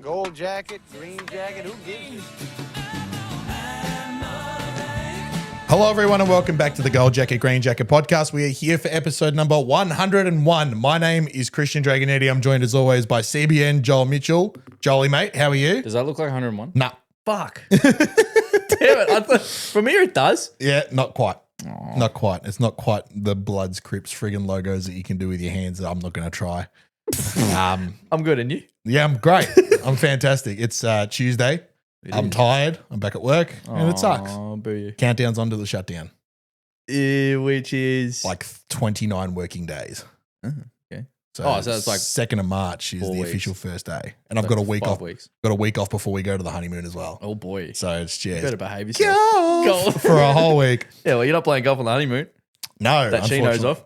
Gold jacket, green jacket, who gives you? Hello, everyone, and welcome back to the Gold Jacket, Green Jacket podcast. We are here for episode number 101. My name is Christian Dragonetti. I'm joined, as always, by CBN Joel Mitchell. Jolie, mate, how are you? Does that look like 101? Nah. Fuck. Damn it. I thought, from here it does. Yeah, not quite. Aww. Not quite. It's not quite the Bloods, Crips, friggin' logos that you can do with your hands that I'm not going to try. I'm good, and you? Yeah, I'm great. I'm fantastic. It's Tuesday. I'm tired. I'm back at work, and it sucks. Boo you. Countdown's onto the shutdown. Which is Like 29 working days. okay. So it's like 2nd of March is the weeks. official first day. And I've got a week 5 off. weeks. Got a week off before we go to the honeymoon as well. Oh boy. So it's just You better behave yourself. golf for a whole week. Yeah, well, you're not playing golf on the honeymoon. No. That Chino's off.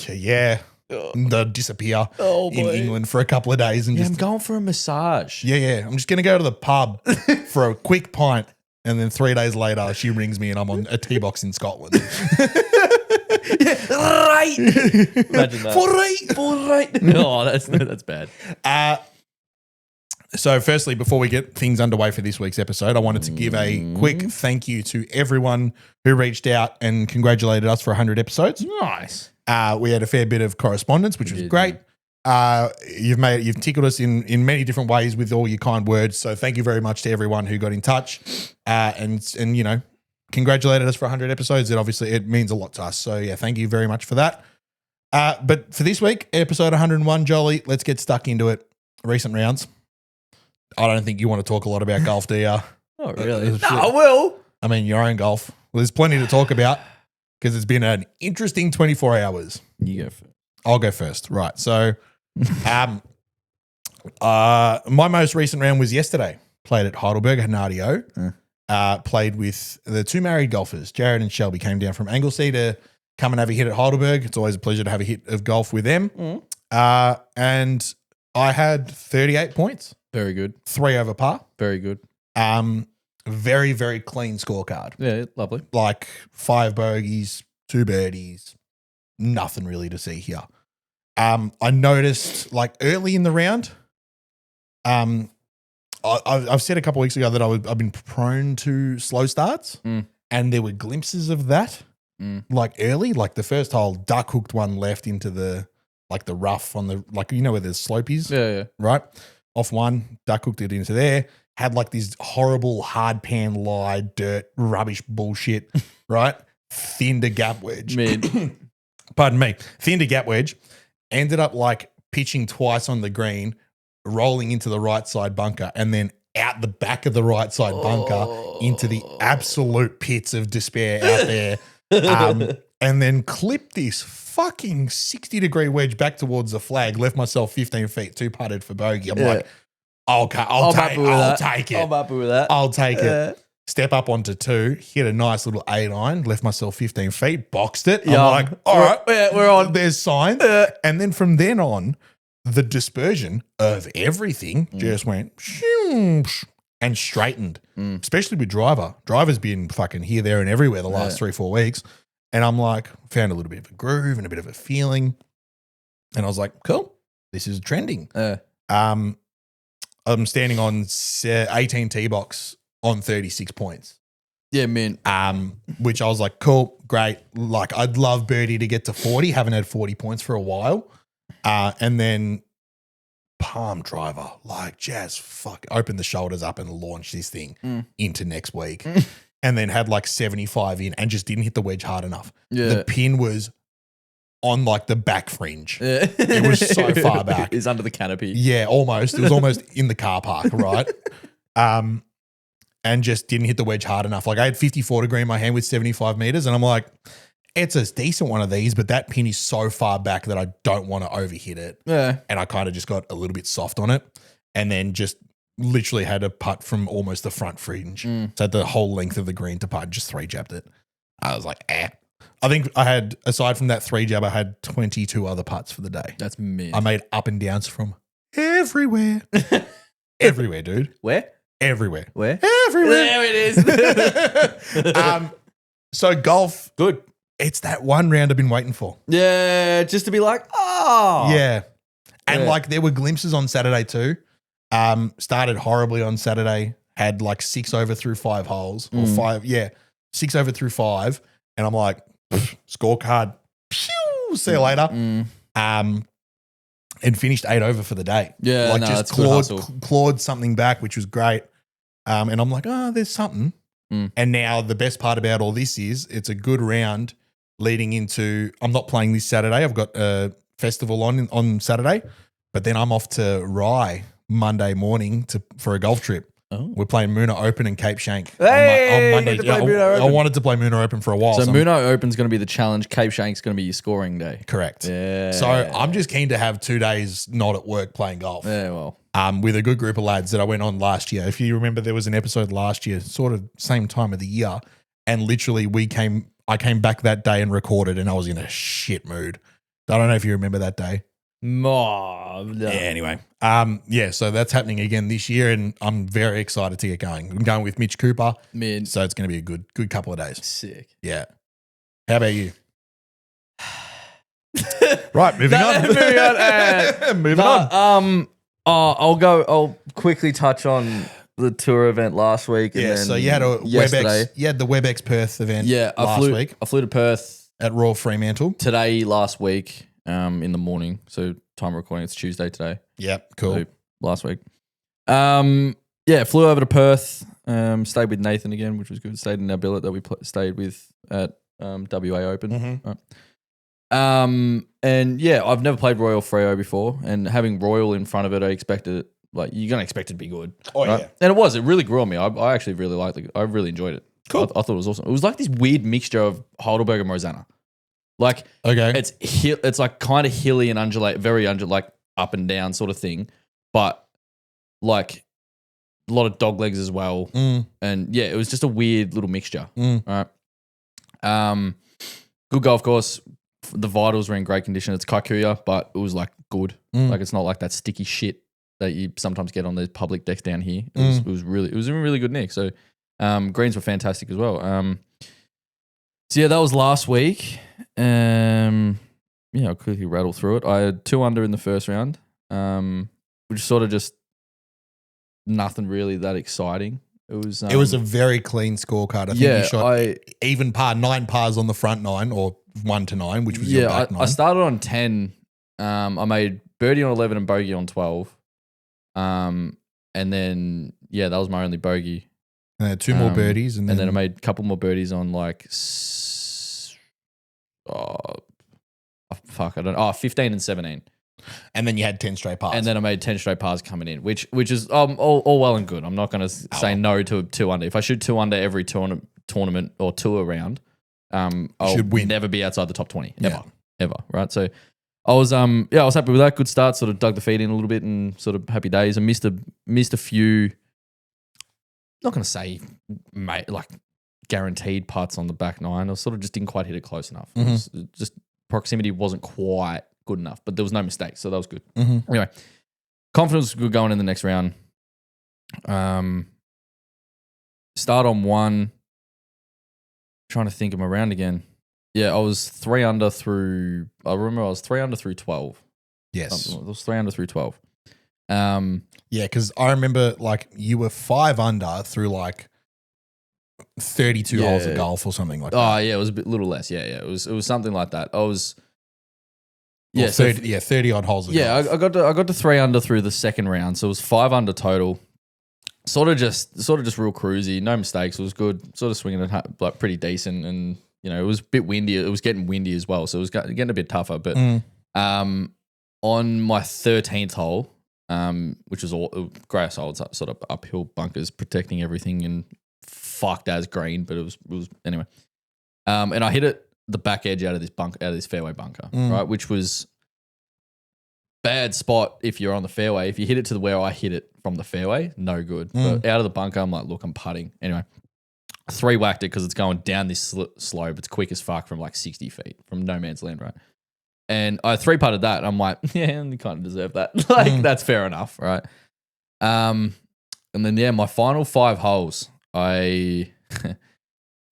Yeah. They'll disappear Oh, in boy. England for a couple of days. And Yeah, just I'm going for a massage. Yeah. I'm just going to go to the pub for a quick pint. And then 3 days later, she rings me and I'm on a tee box in Scotland. Right. Imagine that. For right. Oh, that's bad. So firstly, before we get things underway for this week's episode, I wanted to give a quick thank you to everyone who reached out and congratulated us for 100 episodes. Nice. We had a fair bit of correspondence, which was great. You've tickled us in many different ways with all your kind words. So thank you very much to everyone who got in touch and you know, congratulated us for 100 episodes. It means a lot to us. So yeah, thank you very much for that. But for this week, episode 101, Jolie, let's get stuck into it. Recent rounds. I don't think you want to talk a lot about golf, do you? Oh, really? No, I will. I mean, your own golf. Well, there's plenty to talk about because it's been an interesting 24 hours. You go first. I'll go first. Right. So my most recent round was yesterday. Played at Heidelberg, had an RDO. Played with the two married golfers, Jared and Shelby, came down from Anglesey to come and have a hit at Heidelberg. It's always a pleasure to have a hit of golf with them. And I had 38 points. Very good. 3 over par. Very good. Very, very clean scorecard. Yeah, lovely. Like 5 bogeys, 2 birdies, nothing really to see here. I noticed like early in the round, I've said a couple of weeks ago that I've been prone to slow starts, and there were glimpses of that. Like early, like the first hole, duck hooked one left into the rough on the, like, you know where the slope is? Yeah. Right? Off one, duck hooked it into there, had like this horrible hard pan lie, dirt, rubbish bullshit, right? Thinned a gap wedge. Pardon me. Thinned a gap wedge. Ended up like pitching twice on the green, rolling into the right side bunker, and then out the back of the right side bunker into the absolute pits of despair out there. And then clipped this fucking 60-degree wedge back towards the flag, left myself 15 feet, 2 putted for bogey. I'm like, okay, I'll take it. I'm happy with that. I'll take it. Step up onto 2, hit a nice little 8-iron, left myself 15 feet, boxed it. I'm like, all right, we're on. There's signs. And then from then on, the dispersion of everything just went and straightened, especially with driver. Driver's been fucking here, there, and everywhere the last 3-4 weeks. And I'm like, found a little bit of a groove and a bit of a feeling. And I was like, cool, this is trending. I'm standing on 18 tee box on 36 points. Yeah, man. Which I was like, cool, great. Like, I'd love birdie to get to 40. Haven't had 40 points for a while. And then palm driver, like just open the shoulders up and launch this thing into next week. And then had like 75 in and just didn't hit the wedge hard enough. Yeah. The pin was on like the back fringe. Yeah. It was so far back. It's under the canopy. Yeah, almost. It was almost in the car park, right? And just didn't hit the wedge hard enough. Like I had 54 degree in my hand with 75 meters, and I'm like, it's a decent one of these, but that pin is so far back that I don't want to overhit it. Yeah. And I kind of just got a little bit soft on it, and then just literally had a putt from almost the front fringe. So had the whole length of the green to putt, just 3-jabbed it. I was like, I think I had, aside from that 3-jab, I had 22 other putts for the day. That's mint. I made up and downs from everywhere. Everywhere, dude. Where? Everywhere. Where? Everywhere. There it is. So golf, Good. it's that one round I've been waiting for. Yeah, just to be like, oh. Yeah. And Yeah. like there were glimpses on Saturday too. Started horribly on Saturday. Had like 6 over through 5 holes or 5. Yeah, 6 over through 5, and I'm like, scorecard. Pew, see you later. And finished 8 over for the day. Yeah, like no, just that's good clawed something back, which was great. And I'm like, there's something. And now the best part about all this is it's a good round leading into. I'm not playing this Saturday. I've got a festival on Saturday, but then I'm off to Rye Monday morning for a golf trip. Oh. We're playing Moona Open and Cape Shank Hey, on Monday. get to play Moona I Open. wanted to play Moona Open for a while. So Moona Open's going to be the challenge. Cape Shank's going to be your scoring day. Correct. Yeah. So I'm just keen to have 2 days not at work playing golf. Yeah, well. With a good group of lads that I went on last year. If you remember, there was an episode last year, sort of same time of the year, and literally I came back that day and recorded, and I was in a shit mood. I don't know if you remember that day. No. Yeah, anyway. So that's happening again this year, and I'm very excited to get going. I'm going with Mitch Cooper. Man. So it's going to be a good couple of days. Sick. Yeah. How about you? Right, moving on. Moving on. I'll quickly touch on the tour event last week. And Yeah, then so you had yesterday. WebEx. You had the WebEx Perth event I flew to Perth at Royal Fremantle. today, last week, in the morning. So time of recording, it's Tuesday today. Yep, cool. So last week. Flew over to Perth. Stayed with Nathan again, which was good. Stayed in our billet that we stayed with at WA Open. Mm-hmm. I've never played Royal Freo before, and having Royal in front of it, I expected it. Like, you're gonna expect it to be good. Oh, right? yeah. And it really grew on me. I actually really liked it. I really enjoyed it. Cool. I thought it was awesome. It was like this weird mixture of Heidelberg and Rosanna. Like, Okay. it's like kind of hilly and like up and down sort of thing, but like a lot of dog legs as well. And yeah, it was just a weird little mixture. All right. Good golf course. The vitals were in great condition. It's Kikuyu, but it was like good. Like, it's not like that sticky shit that you sometimes get on the public decks down here. It was in really good nick. So greens were fantastic as well. That was last week. I'll quickly rattle through it. I had 2 under in the first round, which is sort of just nothing really that exciting. It was a very clean scorecard. I think you shot even par, 9 pars on the front 9 or 1 to 9, which was your back 9. I started on 10. I made birdie on 11 and bogey on 12. And then, that was my only bogey. And I had 2 more birdies. And then I made a couple more birdies on 15 and 17. And then you had 10 straight pars. And then I made 10 straight pars coming in, which is all well and good. I'm not going to say no to 2 under. If I shoot 2 under every tournament or tour round, I'll never be outside the top 20 ever. Right. So I was happy with that. Good start. Sort of dug the feet in a little bit and sort of happy days. I missed a few. Not going to say like guaranteed putts on the back 9. I sort of just didn't quite hit it close enough. It was just proximity wasn't quite good enough, but there was no mistakes, so that was good. Anyway, confidence was good going in the next round. Start on 1. Trying to think of my round again. Yeah, I was 3 under through. I remember I was 3 under through 12. Yes, it was 3 under through 12. Because I remember like you were 5 under through like 32 holes of golf or something like that. Oh yeah, it was a little less. Yeah, it was something like that. I was. 30 odd holes of golf. I got to 3 under through the second round, so it was 5 under total. Sort of just real cruisy, no mistakes. It was good. Sort of swinging it like pretty decent, and it was a bit windy. It was getting windy as well, so it was getting a bit tougher. But on my 13th hole, which was all grass holes, sort of uphill bunkers, protecting everything, and fucked as green, but it was anyway. And I hit it the back edge out of this fairway bunker, right, which was bad spot if you're on the fairway. If you hit it to where I hit it from the fairway, no good. But out of the bunker, I'm like, look, I'm putting. Anyway, 3 whacked it because it's going down this slope. It's quick as fuck from like 60 feet from no man's land, right? And I 3-putted that. And I'm like, yeah, you kind of deserve that. Like, that's fair enough, right? And then, my final 5 holes,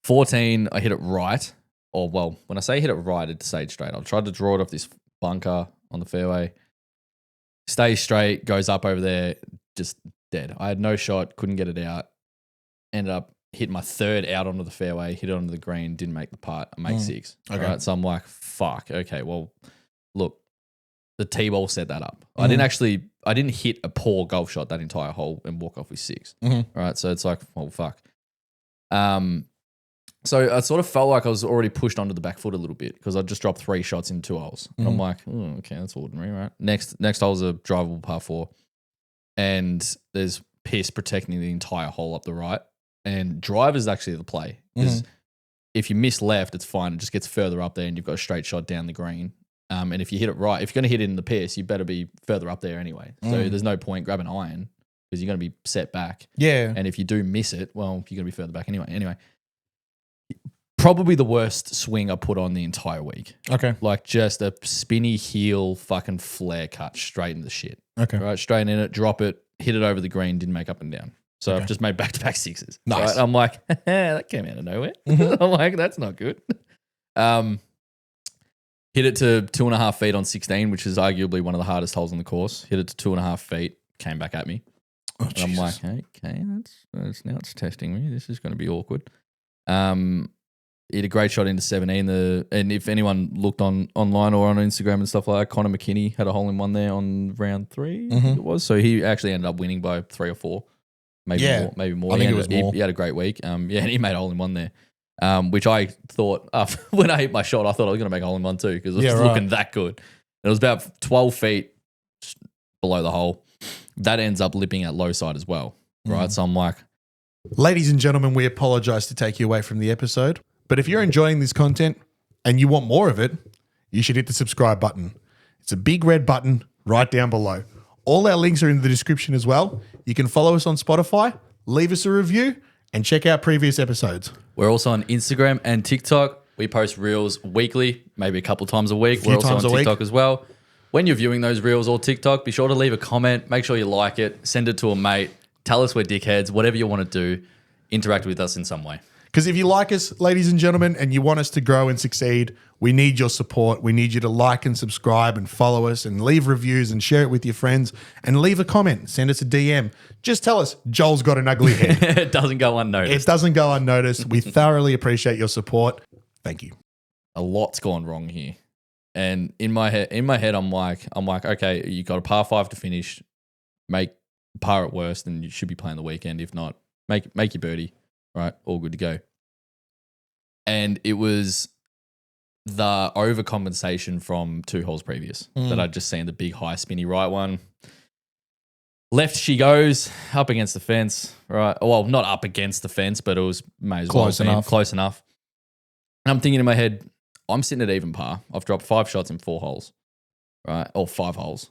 14, I hit it right. Or, well, when I say hit it right, it stayed straight. I tried to draw it off this bunker on the fairway. Stays straight, goes up over there, just dead. I had no shot, couldn't get it out. Ended up hitting my third out onto the fairway, hit it onto the green, didn't make the putt. I made 6. Okay. Right? So I'm like, fuck. Okay, well, look, the T-ball set that up. I didn't hit a poor golf shot that entire hole and walk off with 6. Right? So it's like, well, fuck. So I sort of felt like I was already pushed onto the back foot a little bit because I just dropped 3 shots in 2 holes. And I'm like, okay, that's ordinary, right? Next hole's a drivable par 4. And there's piss protecting the entire hole up the right. And drive is actually the play. Because if you miss left, it's fine. It just gets further up there and you've got a straight shot down the green. And if you hit it right, if you're going to hit it in the piss, you better be further up there anyway. So there's no point grabbing iron because you're going to be set back. Yeah. And if you do miss it, well, you're going to be further back anyway. Anyway. Probably the worst swing I put on the entire week. Okay. Like just a spinny heel fucking flare cut straight in the shit. Okay. Right, straight in it, drop it, hit it over the green, didn't make up and down. So I've just made back-to-back 6s. Nice. Right? I'm like, that came out of nowhere. I'm like, that's not good. Hit it to 2.5 feet on 16, which is arguably one of the hardest holes on the course. Hit it to 2.5 feet, came back at me. Oh, and I'm like, okay, that's now it's testing me. This is going to be awkward. He had a great shot into 17. And if anyone looked online or on Instagram and stuff like that, Connor McKinney had a hole in one there on round 3, I think it was. So he actually ended up winning by 3 or 4, maybe more. I think it was more. He had a great week. And he made a hole in one there, which I thought when I hit my shot, I thought I was going to make a hole in one too because it was looking that good. It was about 12 feet below the hole. That ends up lipping at low side as well, right? So I'm like, ladies and gentlemen, we apologize to take you away from the episode. But if you're enjoying this content and you want more of it, you should hit the subscribe button. It's a big red button right down below. All our links are in the description as well. You can follow us on Spotify, leave us a review, and check out previous episodes. We're also on Instagram and TikTok. We post reels weekly, maybe a couple times a week. We're also on TikTok as well. When you're viewing those reels or TikTok, be sure to leave a comment. Make sure you like it. Send it to a mate. Tell us we're dickheads. Whatever you want to do, interact with us in some way. Because if you like us, ladies and gentlemen, and you want us to grow and succeed, we need your support. We need you to like and subscribe and follow us and leave reviews and share it with your friends and leave a comment. Send us a DM. Just tell us Joel's got an ugly head. It doesn't go unnoticed. It doesn't go unnoticed. We thoroughly appreciate your support. Thank you. A lot's gone wrong here. And in my head, I'm like, okay, you got a par 5 to finish. Make par at worst, and you should be playing the weekend. If not, make your birdie. Right, all good to go. And it was the overcompensation from 2 holes previous that I'd just seen, the big high spinny right one. Left she goes, up against the fence, right? Well, not up against the fence, but it was close enough. And I'm thinking in my head, I'm sitting at even par. I've dropped 5 shots in 4 holes, right? Or 5 holes.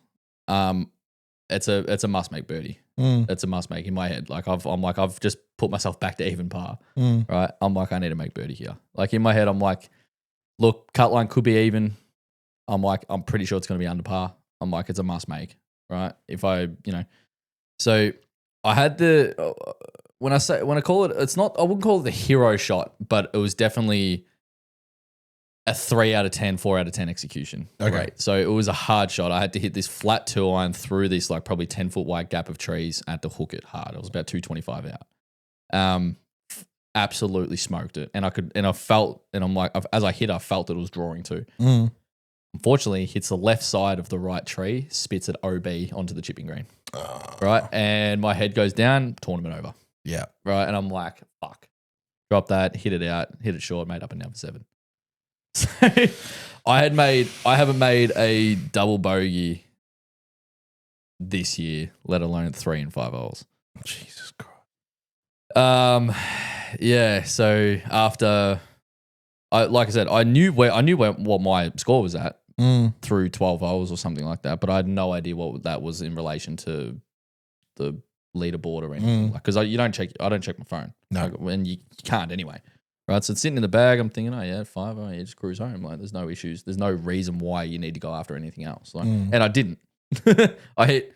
It's a must make birdie. It's a must make in my head. Like I've just put myself back to even par. Right? I'm like, I need to make birdie here. Like in my head, I'm like, look, cut line could be even. I'm like, I'm pretty sure it's going to be under par. I'm like, it's a must make. Right? If I, so I had when I call it, it's not, I wouldn't call it the hero shot, but it was definitely a 3 out of 10, 4 out of 10 execution. Okay. Right. So it was a hard shot. I had to hit this flat 2-iron through this like probably 10-foot wide gap of trees. I had to hook it hard. It was about 225 out. Absolutely smoked it. And I felt, and I'm like, as I hit, I felt that it was drawing too. Unfortunately, hits the left side of the right tree, spits it OB onto the chipping green. Right. And my head goes down, tournament over. Yeah. Right. And I'm like, fuck. Drop that, hit it out, hit it short, made up and down for 7. So I haven't made a double bogey this year, let alone 3 and 5 holes. Jesus Christ. Yeah. So after, like I said, I knew what my score was at through 12 holes or something like that, but I had no idea what that was in relation to the leaderboard or anything. Because I don't check my phone. No, and you can't anyway. Right, so it's sitting in the bag. I'm thinking, 5. Oh, yeah, just cruise home. Like, there's no issues. There's no reason why you need to go after anything else. Like, and I didn't. I hit.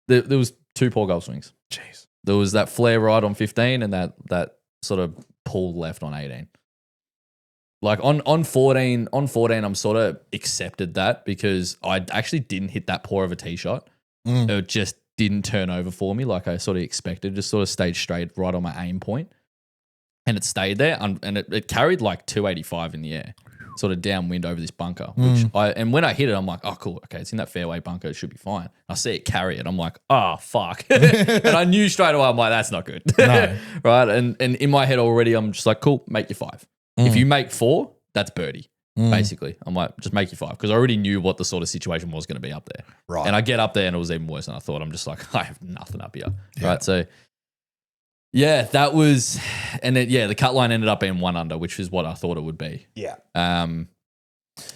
There was 2 poor golf swings. Jeez. There was that flare right on 15, and that sort of pull left on 18. Like on 14, I'm sort of accepted that because I actually didn't hit that poor of a tee shot. It just didn't turn over for me like I sort of expected. Just sort of stayed straight right on my aim point. And it stayed there, and it carried like 285 in the air, sort of downwind over this bunker. And when I hit it, I'm like, oh, cool. Okay, it's in that fairway bunker. It should be fine. I see it carry it. I'm like, oh, fuck. And I knew straight away, I'm like, that's not good. No. Right? And in my head already, I'm just like, cool, make your 5. If you make 4, that's birdie, basically. I'm like, just make your 5. Because I already knew what the sort of situation was going to be up there. Right. And I get up there, and it was even worse than I thought. I'm just like, I have nothing up here. Yeah. Right? So... yeah, that was, and the cut line ended up being 1 under, which is what I thought it would be. Yeah. And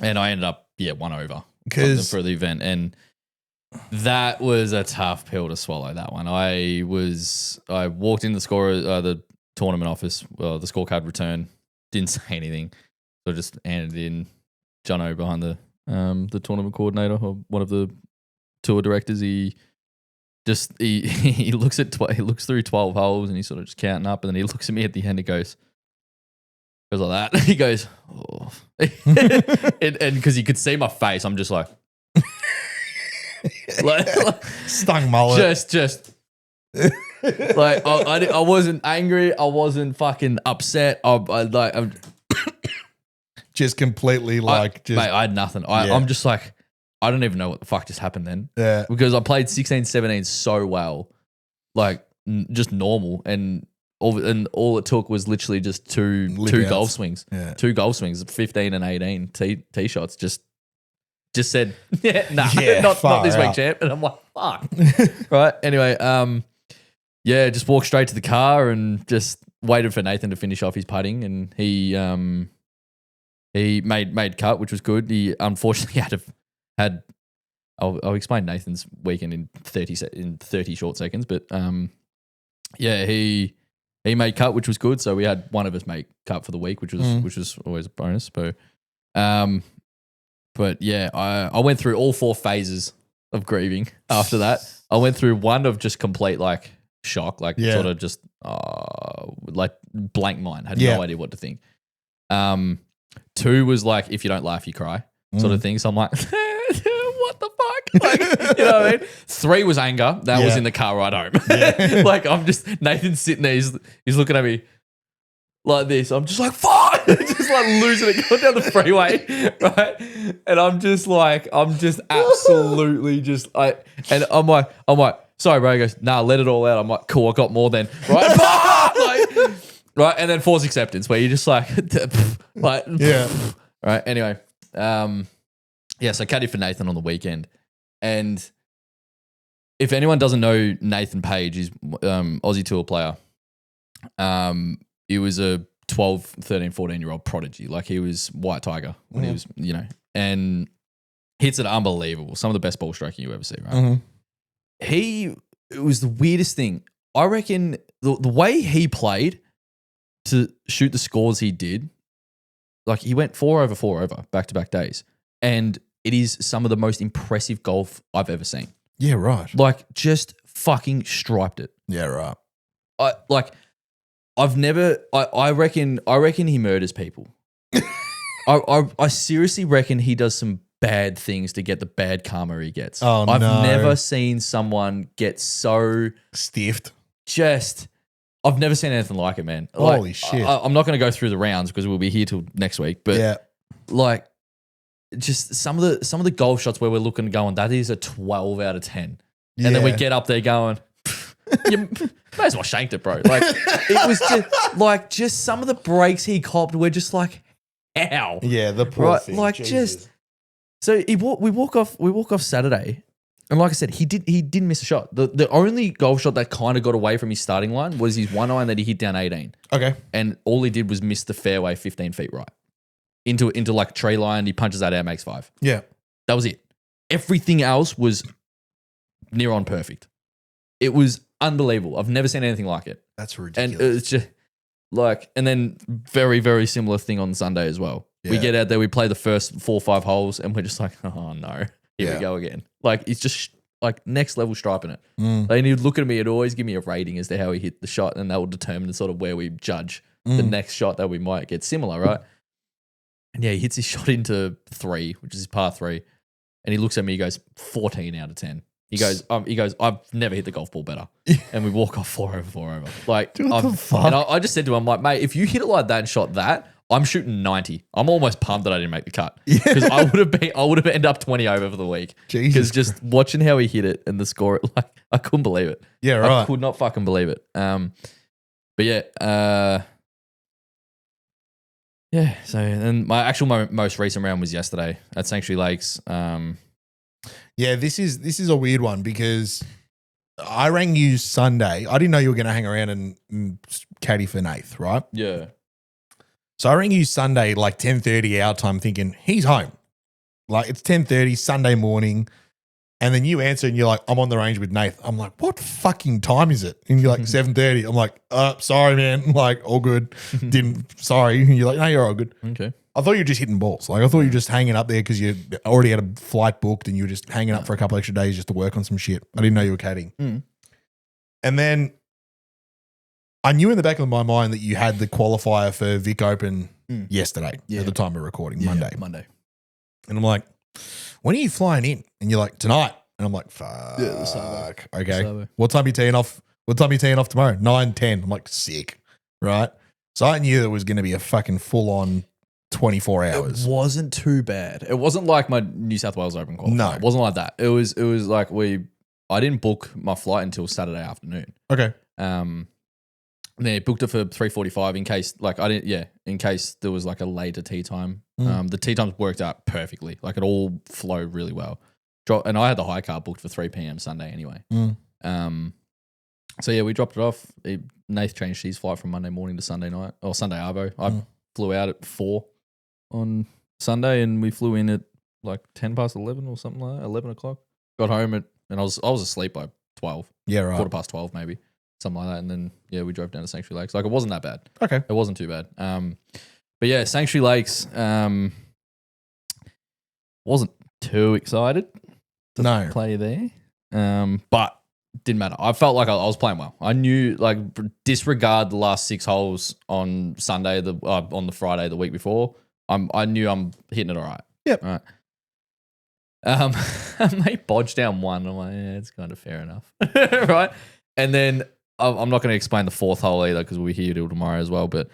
I ended up 1 over for the event, and that was a tough pill to swallow. That one, I walked in the tournament office, the scorecard return, didn't say anything, so I just handed it in. Jono behind the tournament coordinator or one of the tour directors, he looks through 12 holes and he's sort of just counting up, and then he looks at me at the end and goes like that. He goes, oh. and because he could see my face, I'm just like stung mullet. Just like I wasn't angry, I wasn't fucking upset. I'm just completely like mate, I had nothing. I'm just like, I don't even know what the fuck just happened then. Yeah. Because I played 16, 17 so well, like just normal, and all it took was literally just two golf swings. Yeah. 2 golf swings, 15 and 18 tee shots. Just said, not this week, champ. And I'm like, fuck. Right. Anyway, just walked straight to the car and just waited for Nathan to finish off his putting, and he made cut, which was good. He unfortunately I'll explain Nathan's weekend in 30 short seconds, but he made cut, which was good. So we had one of us make cut for the week, which was always a bonus. So, but yeah, I went through all 4 phases of grieving after that. I went through one of just complete like shock, like sort of just like blank mind, had no idea what to think. 2 was like, if you don't laugh, you cry sort of thing. So I'm like, what the fuck? Like, you know what I mean? 3 was anger. That was in the car ride home. Yeah. Like Nathan's sitting there, he's looking at me like this. I'm just like, fuck, just like losing it, going down the freeway, right? And I'm just absolutely and I'm like, sorry, bro. He goes, nah, let it all out. I'm like, cool, I got more then, right? Right, and then force acceptance, where you're just like, right. Anyway, so caddy for Nathan on the weekend, and if anyone doesn't know Nathan Page, he's Aussie Tour player. He was a 12, 13, 14-year-old prodigy. Like, he was white tiger when he was, and hits it unbelievable. Some of the best ball striking you ever see, right? It was the weirdest thing. I reckon the way he played to shoot the scores he did, like he went 4 over 4 over back-to-back days. And it is some of the most impressive golf I've ever seen. Yeah, right. Like, just fucking striped it. Yeah, right. I reckon he murders people. I seriously reckon he does some bad things to get the bad karma he gets. Oh, I've no. never seen someone get so stiffed. I've never seen anything like it, man. Holy shit. I'm not going to go through the rounds because we'll be here till next week. But like, just some of the golf shots where we're looking and going, that is a 12 out of 10. Yeah. And then we get up there going, you may as well shanked it, bro. Like, it was just some of the breaks he copped were just like, how? Yeah, the poor thing. Like, Jesus. So we walk off Saturday, and like I said, he didn't miss a shot. The only golf shot that kind of got away from his starting line was his 1-iron that he hit down 18. Okay. And all he did was miss the fairway 15 feet right. Into like a tree line, he punches that out, makes 5. Yeah. That was it. Everything else was near on perfect. It was unbelievable. I've never seen anything like it. That's ridiculous. And it's just like, and then very, very similar thing on Sunday as well. Yeah. We get out there, we play the first 4 or 5 holes, and we're just like, oh no, here we go again. Like, it's just like next level striping it. And he'd look at me, he'd always give me a rating as to how he hit the shot, and that will determine sort of where we judge the next shot that we might get similar, right? And yeah, he hits his shot into 3, which is his par 3. And he looks at me, he goes, 14 out of 10. He goes, I've never hit the golf ball better. And we walk off 4 over, 4 over. Like, What the fuck? And I just said to him, I'm like, mate, if you hit it like that and shot that, I'm shooting 90. I'm almost pumped that I didn't make the cut. Because I would have ended up 20 over for the week. Jesus Because just watching how he hit it and the score, like, I couldn't believe it. Yeah, right. I could not fucking believe it. But yeah, yeah. So and my actual most recent round was yesterday at Sanctuary Lakes. Yeah, this is a weird one because I rang you Sunday. I didn't know you were going to hang around and caddy for Nath, right? Yeah. So I rang you Sunday like 10:30 our time thinking he's home. Like it's 10:30 Sunday morning. And then you answer and you're like, I'm on the range with Nath. I'm like, what fucking time is it? And you're like, 7:30. I'm like, sorry, man. Like, all good. Sorry. And you're like, no, you're all good. Okay. I thought you were just hitting balls. Like, I thought you were just hanging up there because you already had a flight booked and you were just hanging up for a couple extra days just to work on some shit. I didn't know you were caddying. Mm. And then I knew in the back of my mind that you had the qualifier for Vic Open yesterday at the time of recording, Monday. Monday. And I'm like, when are you flying in? And you're like, tonight. And I'm like, fuck. Okay. What time are you teeing off? What time are you teeing off tomorrow? 9:10. I'm like, sick. Right? So I knew it was going to be a fucking full-on 24 hours. It wasn't too bad. It wasn't like my New South Wales Open qualifier. No. It wasn't like that. It was like I didn't book my flight until Saturday afternoon. Okay. They booked it for 3:45 in case, like in case there was like a later tea time. The tea times worked out perfectly. Like it all flowed really well. And I had the high car booked for 3 p.m. Sunday anyway. So yeah, we dropped it off. Nath changed his flight from Monday morning to Sunday night or Sunday arvo. I flew out at 4 on Sunday and we flew in at like 10 past 11 or something like that, 11 o'clock. Got home and I was asleep by 12. Yeah, right. 12:15 maybe. Something like that. And then, yeah, we drove down to Sanctuary Lakes. Like, it wasn't that bad. Okay. It wasn't too bad. But yeah, Sanctuary Lakes, wasn't too excited to play there. But didn't matter. I felt like I was playing well. I knew, like, disregard the last 6 holes on Sunday, on the Friday the week before. I knew I'm hitting it all right. Yep. All right. Mate, bodged down 1. I'm like, yeah, it's kind of fair enough. Right? And then I'm not going to explain the 4th hole either because we'll be here till tomorrow as well. But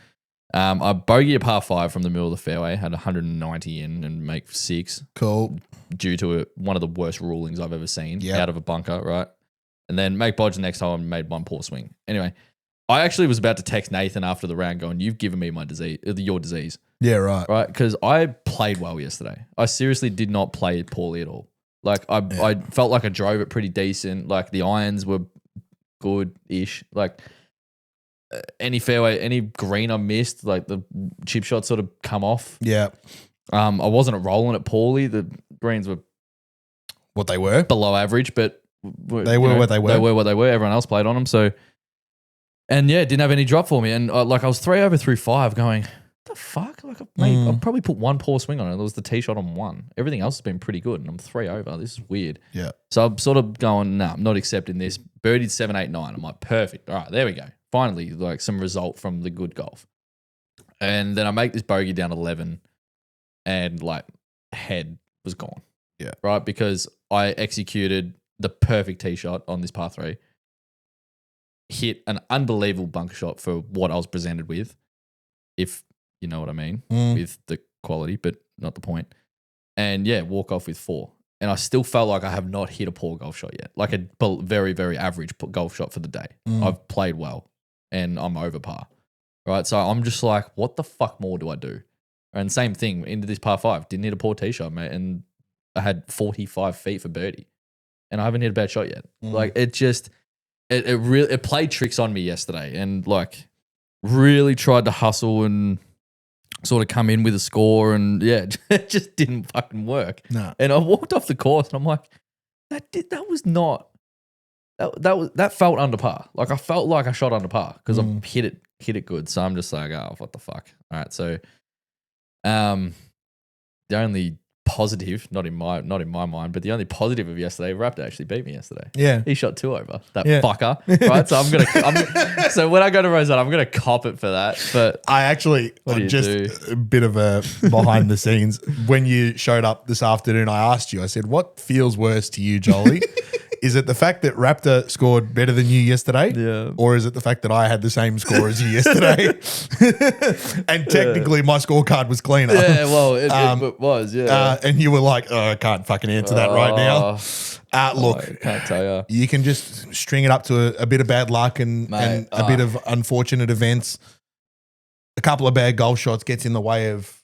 I bogey a par 5 from the middle of the fairway, had 190 in and make 6. Cool. Due to one of the worst rulings I've ever seen out of a bunker, right? And then make bodge the next hole and made 1 poor swing. Anyway, I actually was about to text Nathan after the round going, you've given me my disease, your disease. Yeah, right. Right? Because I played well yesterday. I seriously did not play poorly at all. Like I felt like I drove it pretty decent. Like the irons were good-ish. Like any fairway, any green I missed, like the chip shot sort of come off. Yeah. I wasn't rolling it poorly. The greens were what they were below average, but they were what they were. They were what they were. Everyone else played on them. So, and yeah, didn't have any drop for me. And I was 3 over through 5 going, what the fuck? Like I'll probably put 1 poor swing on it. It was the tee shot on 1. Everything else has been pretty good. And I'm 3 over. This is weird. Yeah. So I'm sort of going, nah, I'm not accepting this. Birdied 7, 8, 9. I'm like, perfect. All right, there we go. Finally, like some result from the good golf. And then I make this bogey down 11 and like head was gone. Yeah. Right? Because I executed the perfect tee shot on this par 3. Hit an unbelievable bunker shot for what I was presented with, if you know what I mean, with the quality, but not the point. And yeah, walk off with 4. And I still felt like I have not hit a poor golf shot yet. Like a very, very average golf shot for the day. I've played well and I'm over par. Right? So I'm just like, what the fuck more do I do? And same thing into this par 5. Didn't hit a poor tee shot, mate. And I had 45 feet for birdie. And I haven't hit a bad shot yet. Like it just, it really played tricks on me yesterday and like really tried to hustle and sort of come in with a score and yeah, it just didn't fucking work. No. And I walked off the course and I'm like, that was not, that felt under par. Like I felt like I shot under par because I hit it good. So I'm just like, oh, what the fuck? All right. So, the only positive, not in my mind, but the only positive of yesterday, Raptor actually beat me yesterday. Yeah. He shot 2 over. That fucker. Right. So so when I go to Rosetta, I'm gonna cop it for that. But I actually just a bit of a behind the scenes. When you showed up this afternoon, I asked you, I said, what feels worse to you, Jolie? Is it the fact that Raptor scored better than you yesterday? Yeah. Or is it the fact that I had the same score as you yesterday? And technically my scorecard was cleaner. Yeah, well, it was, yeah. And you were like, I can't fucking answer that right now. Look, I can't tell you. you can just string it up to a bit of bad luck and a bit of unfortunate events. A couple of bad golf shots gets in the way of,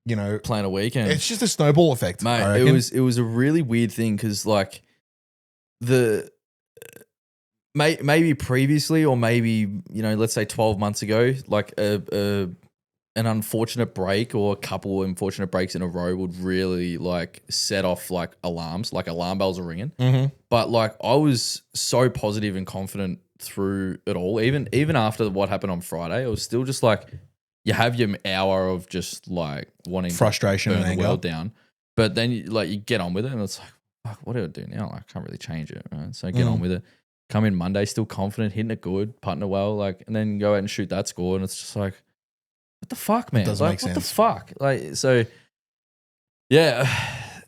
Playing a weekend. it's just a snowball effect. Mate, I reckon. it was a really weird thing because like maybe previously or maybe let's say 12 months ago, like an unfortunate break or a couple of unfortunate breaks in a row would really like set off like alarms, like alarm bells are ringing. Mm-hmm. But like I was so positive and confident through it all, even after what happened on Friday, I was still just like, you have your hour of just like wanting Frustration to burn and the anger. world down, but then you get on with it, and it's like, fuck, what do I do now? I can't really change it, right? So get on with it. Come in Monday, still confident, hitting it good, putting it well, like, and then go out and shoot that score, and it's just like, what the fuck, man? doesn't Like, make what the sense. fuck? Like, so, yeah,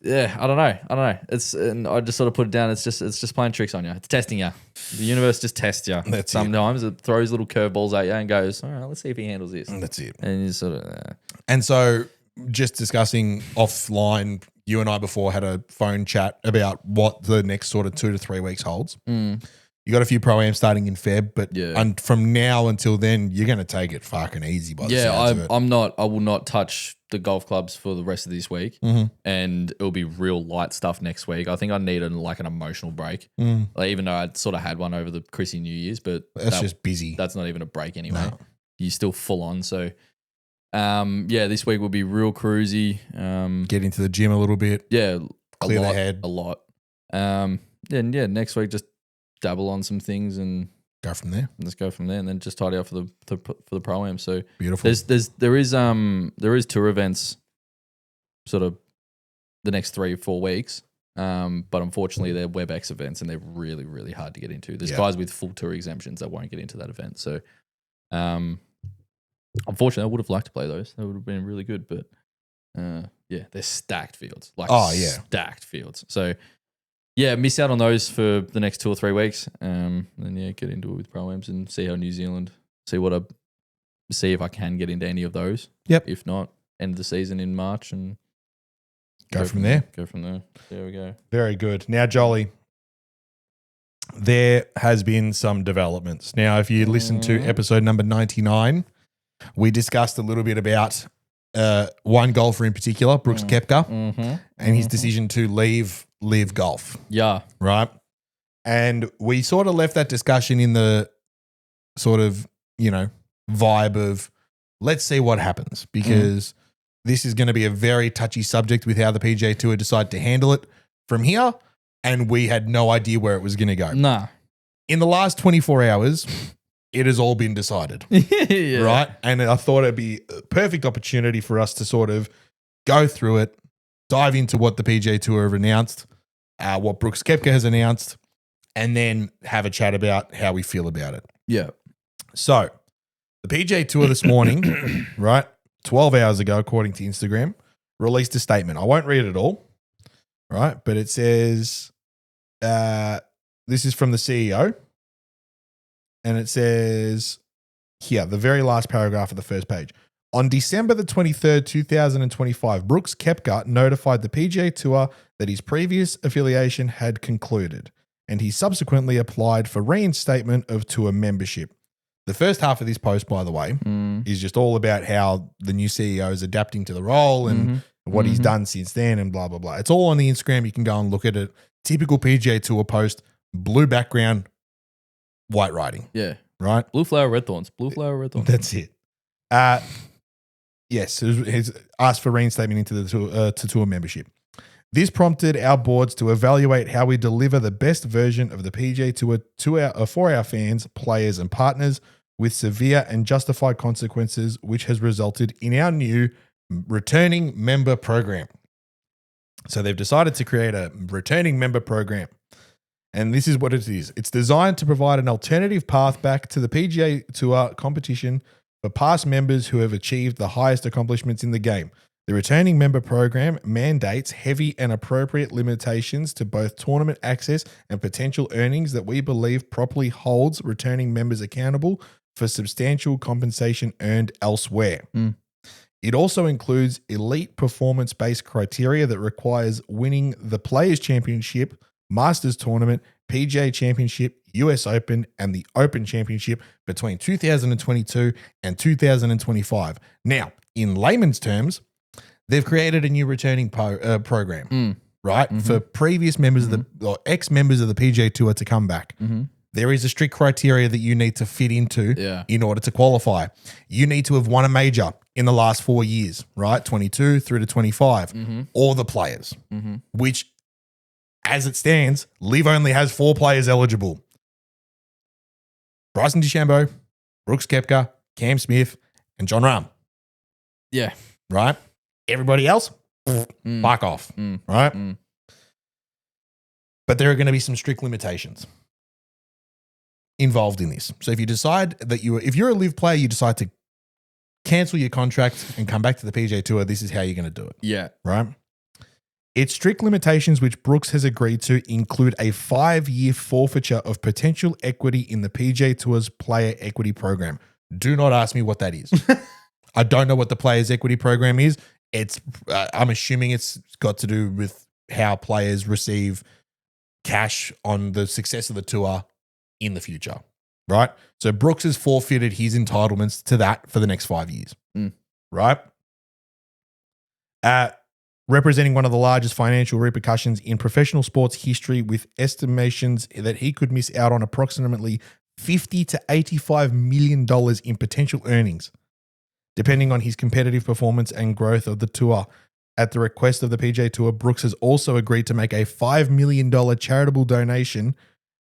I don't know. And I just sort of put it down. It's just playing tricks on you. It's testing you. The universe just tests you. That's it. Sometimes it throws little curveballs at you and goes, all right, let's see if he handles this. That's it. And you sort of, And so just discussing offline, you and I before had a phone chat about what the next sort of 2 to 3 weeks holds. You got a few pro-am starting in Feb, but from now until then, you're going to take it fucking easy by the sounds of it. I will not touch the golf clubs for the rest of this week, and it'll be real light stuff next week. I think I need an emotional break, like, even though I sort of had one over the Chrissy New Year's, but That's just busy. That's not even a break anyway. No. You're still full on. So, this week will be real cruisy. Get into the gym a little bit. Yeah, Clear the head. a lot. Next week just dabble on some things and Go from there. let's go from there, and then just tidy up for the pro-am. So Beautiful. there is tour events sort of the next 3 or 4 weeks, but unfortunately they're WebEx events and they're really, really hard to get into. There's guys with full tour exemptions that won't get into that event. So unfortunately I would have liked to play those. That would have been really good, but they're stacked fields. Stacked fields. So miss out on those for the next 2 or 3 weeks. Then get into it with pro-ams and see how New Zealand, see if I can get into any of those. Yep. If not, end the season in March and Go from there. Go from there. There we go. Very good. Now, Jolly, there has been some developments. Now, if you listen to episode number 99, we discussed a little bit about one golfer in particular, Brooks Koepka, and his decision to leave Live Golf. Yeah. Right? And we sort of left that discussion in the sort of, vibe of let's see what happens, because this is going to be a very touchy subject with how the PGA Tour decide to handle it from here. And we had no idea where it was going to go. Nah. In the last 24 hours, it has all been decided. Yeah. Right? And I thought it'd be a perfect opportunity for us to sort of go through it, dive into what the PGA Tour have announced, what Brooks Koepka has announced, and then have a chat about how we feel about it. Yeah. So, the PGA Tour this morning, right, 12 hours ago, according to Instagram, released a statement. I won't read it all, right, but it says, this is from the CEO, and it says here, the very last paragraph of the first page. On December the 23rd, 2025, Brooks Koepka notified the PGA Tour that his previous affiliation had concluded, and he subsequently applied for reinstatement of tour membership. The first half of this post, by the way, is just all about how the new CEO is adapting to the role and what he's done since then and blah, blah, blah. It's all on the Instagram. You can go and look at it. Typical PGA Tour post, blue background, white writing. Yeah. Right? Blue flower, red thorns. Blue flower, red thorns. That's it. Yes, he's asked for reinstatement into the tour, to tour membership. This prompted our boards to evaluate how we deliver the best version of the PGA Tour for our fans, players, and partners with severe and justified consequences, which has resulted in our new returning member program. So they've decided to create a returning member program. And this is what it is. It's designed to provide an alternative path back to the PGA Tour competition for past members who have achieved the highest accomplishments in the game. The returning member program mandates heavy and appropriate limitations to both tournament access and potential earnings that we believe properly holds returning members accountable for substantial compensation earned elsewhere. It also includes elite performance-based criteria that requires winning the Players' Championship, Masters Tournament, PGA Championship, US Open, and the Open Championship between 2022 and 2025. Now, in layman's terms, they've created a new returning program, right? For previous members of the or ex-members of the PGA Tour to come back. There is a strict criteria that you need to fit into in order to qualify. You need to have won a major in the last 4 years, right? 22 through to 25, all the players, which as it stands, LIV only has 4 players eligible. Bryson DeChambeau, Brooks Koepka, Cam Smith, and John Rahm. Yeah. Right? Everybody else, fuck off, right? But there are going to be some strict limitations involved in this. So if you decide that if you're a LIV player, you decide to cancel your contract and come back to the PGA Tour, this is how you're going to do it. Yeah. Right? Its strict limitations, which Brooks has agreed to, include a 5-year forfeiture of potential equity in the PGA Tour's player equity program. Do not ask me what that is. I don't know what the players equity program is. It's I'm assuming it's got to do with how players receive cash on the success of the tour in the future, right? So Brooks has forfeited his entitlements to that for the next 5 years, right? Representing one of the largest financial repercussions in professional sports history, with estimations that he could miss out on approximately $50 to $85 million in potential earnings, depending on his competitive performance and growth of the tour. At the request of the PGA Tour, Brooks has also agreed to make a $5 million charitable donation,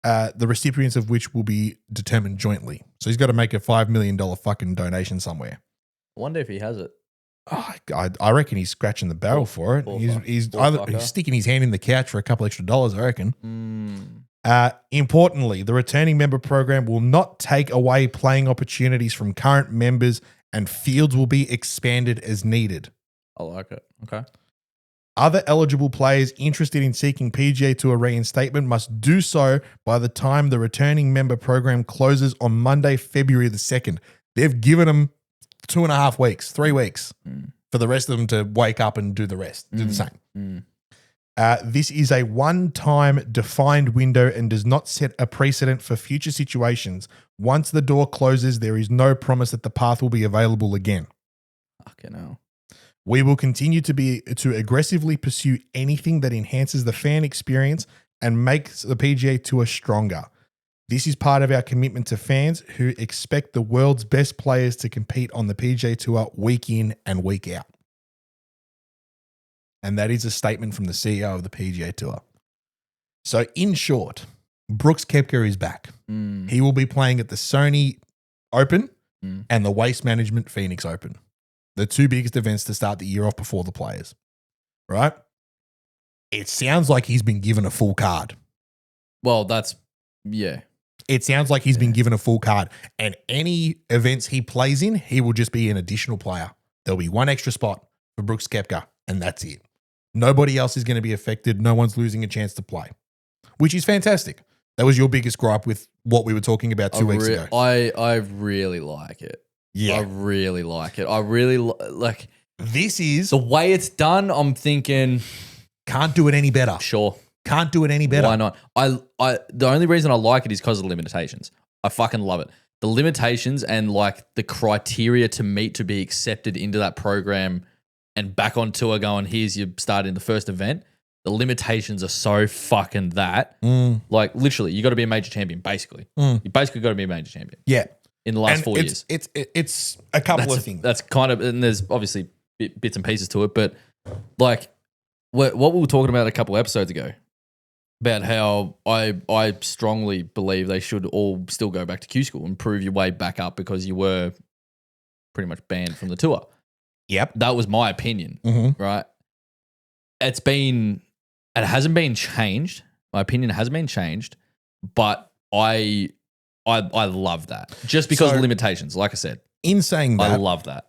the recipients of which will be determined jointly. So he's got to make a $5 million fucking donation somewhere. I wonder if he has it. Oh, I reckon he's scratching the barrel for it. He's sticking his hand in the couch for a couple extra dollars, I reckon. Importantly, the returning member program will not take away playing opportunities from current members, and fields will be expanded as needed. I like it. Okay. Other eligible players interested in seeking PGA Tour reinstatement must do so by the time the returning member program closes on Monday, February the 2nd. They've given them 2.5 weeks, 3 weeks for the rest of them to wake up and do the rest, do the same. This is a one-time defined window and does not set a precedent for future situations. Once the door closes, there is no promise that the path will be available again. Fucking hell. We will continue to aggressively pursue anything that enhances the fan experience and makes the PGA Tour stronger. This is part of our commitment to fans who expect the world's best players to compete on the PGA Tour week in and week out. And that is a statement from the CEO of the PGA Tour. So in short, Brooks Koepka is back. He will be playing at the Sony Open and the Waste Management Phoenix Open, the 2 biggest events to start the year off before the players, right? It sounds like he's been given a full card. Well, yeah. It sounds like he's been given a full card, and any events he plays in, he will just be an additional player. There'll be 1 extra spot for Brooks Koepka, and that's it. Nobody else is going to be affected. No one's losing a chance to play, which is fantastic. That was your biggest gripe with what we were talking about 2 weeks ago. I really like it. Yeah. I really like it. I really like this is the way it's done. I'm thinking can't do it any better. Sure. Can't do it any better. Why not? The only reason I like it is because of the limitations. I fucking love it. The limitations and like the criteria to meet to be accepted into that program and back on tour going, here's your start in the first event. The limitations are so fucking that. Like literally, you got to be a major champion, basically. You basically got to be a major champion. Yeah. In the last 4 years. It's a couple of things. That's kind of, and there's obviously bits and pieces to it, but like what we were talking about a couple episodes ago about how I strongly believe they should all still go back to Q school and prove your way back up because you were pretty much banned from the tour. Yep. That was my opinion, right? It hasn't been changed. My opinion hasn't been changed, but I love that just because of the limitations. Like I said, in saying that, I love that.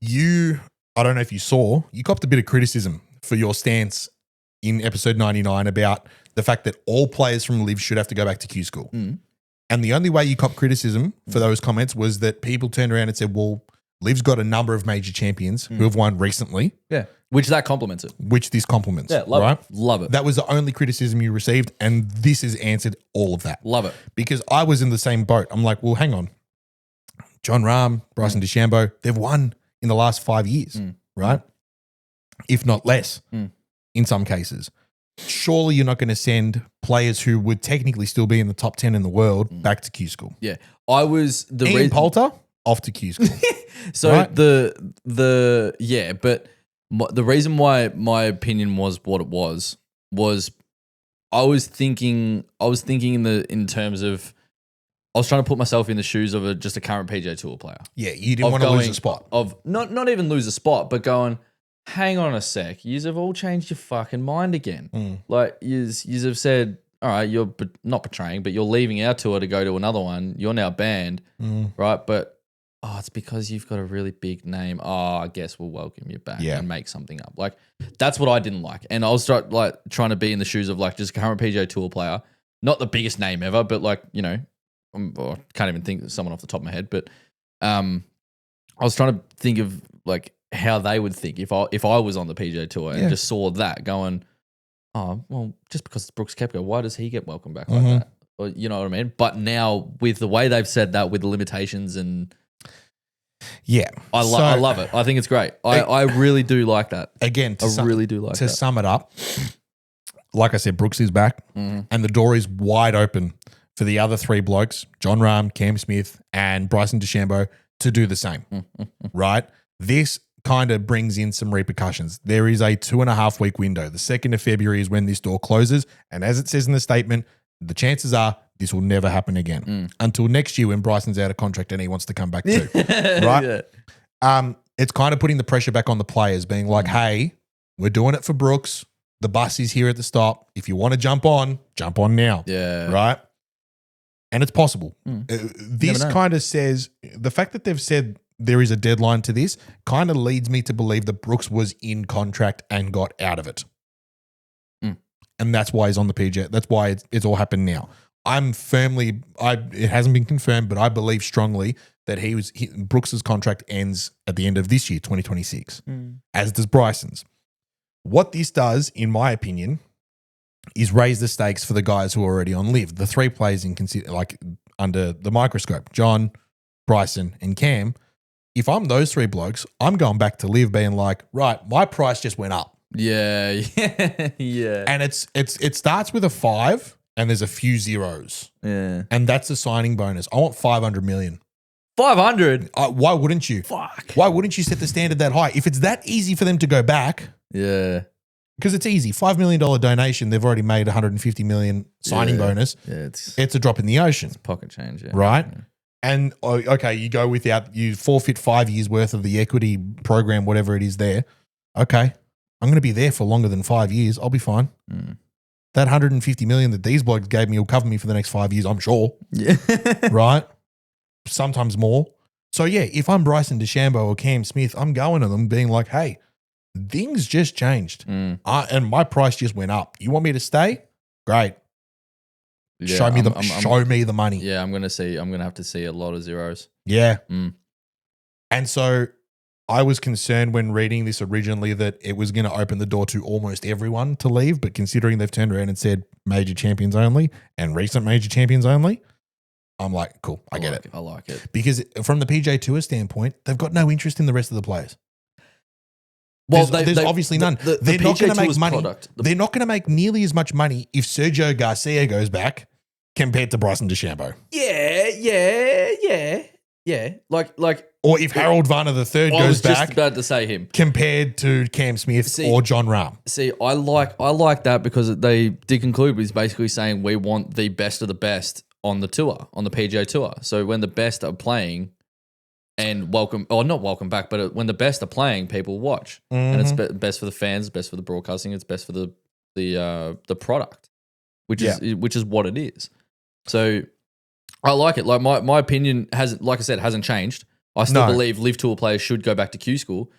You I don't know if you saw, you copped a bit of criticism for your stance in episode 99 about the fact that all players from Live should have to go back to Q School. And the only way you copped criticism for those comments was that people turned around and said, well, Liv's got a number of major champions who have won recently. Yeah. Which that complements it. Which this complements. Yeah, love right? it. Love it. That was the only criticism you received, and this has answered all of that. Love it. Because I was in the same boat. I'm like, well, hang on. John Rahm, Bryson DeChambeau, they've won in the last 5 years, right? If not less in some cases. Surely you're not going to send players who would technically still be in the top 10 in the world back to Q School. Yeah. I was the Ian Poulter, off to Q School. So right? but the reason why my opinion was what it was I was thinking in terms of I was trying to put myself in the shoes of just a current PGA Tour player. Yeah, you didn't want to lose a spot. Of not even lose a spot, but going, hang on a sec, yous have all changed your fucking mind again. Like yous have said, all right, you're not betraying, but you're leaving our tour to go to another one. You're now banned, right? But it's because you've got a really big name. I guess we'll welcome you back and make something up. Like that's what I didn't like, and I was trying to be in the shoes of like just a current PGA Tour player, not the biggest name ever, but like I can't even think of someone off the top of my head, but I was trying to think of like how they would think if I was on the PGA Tour and just saw that going, oh, well, just because it's Brooks Koepka, why does he get welcomed back like that? Or, you know what I mean? But now with the way they've said that, with the limitations and I love it. I think it's great. I really do like that. Again, really do like to that. sum it up, like I said, Brooks is back and the door is wide open for the other three blokes, John Rahm, Cam Smith, and Bryson DeChambeau, to do the same, right? This kind of brings in some repercussions. There is a 2.5 week window. The 2nd of February is when this door closes. And as it says in the statement, the chances are this will never happen again until next year when Bryson's out of contract and he wants to come back too, right? It's kind of putting the pressure back on the players being like, hey, we're doing it for Brooks. The bus is here at the stop. If you want to jump on now. Yeah. Right? And it's possible. This kind of says, the fact that they've said there is a deadline to this kind of leads me to believe that Brooks was in contract and got out of it. And that's why he's on the PGA. That's why it's all happened now. It hasn't been confirmed, but I believe strongly that Brooks's contract ends at the end of this year, 2026, as does Bryson's. What this does, in my opinion, is raise the stakes for the guys who are already on Live. The three players under the microscope, John, Bryson, and Cam. If I'm those three blokes, I'm going back to Live being like, right, my price just went up. Yeah. And it starts with a 5 and there's a few zeros. Yeah. And that's a signing bonus. I want 500 million. 500? Why wouldn't you? Fuck. Why wouldn't you set the standard that high? If it's that easy for them to go back. Yeah. Because it's easy. $5 million donation. They've already made $150 million signing bonus. Yeah, it's a drop in the ocean. It's pocket change, yeah. Right? Yeah. And, okay, you forfeit 5 years worth of the equity program, whatever it is there. Okay, I'm going to be there for longer than 5 years. I'll be fine. That $150 million that these blokes gave me will cover me for the next 5 years, I'm sure. Yeah. Right? Sometimes more. So, yeah, if I'm Bryson DeChambeau or Cam Smith, I'm going to them being like, hey, things just changed. And my price just went up. You want me to stay? Great. Yeah, show me the money. Yeah, I'm gonna have to see a lot of zeros. Yeah. And so I was concerned when reading this originally that it was going to open the door to almost everyone to leave, but considering they've turned around and said major champions only and recent major champions only, I'm like, cool, I get it. I like it. Because from the PGA Tour standpoint, they've got no interest in the rest of the players. Well, there's obviously none. They're not going to make money. Product. They're not going to make nearly as much money if Sergio Garcia goes back compared to Bryson DeChambeau. Yeah. Like, or if Harold Varner III goes back. I was just about to say him compared to Cam Smith or John Rahm. See, I like that because they did conclude with basically saying we want the best of the best on the tour, on the PGA Tour. So when the best are playing. And not welcome back, but when the best are playing, people watch, and it's best for the fans, best for the broadcasting, it's best for the product, which is what it is. So I like it. Like my opinion hasn't changed. I still believe Live Tour players should go back to Q School.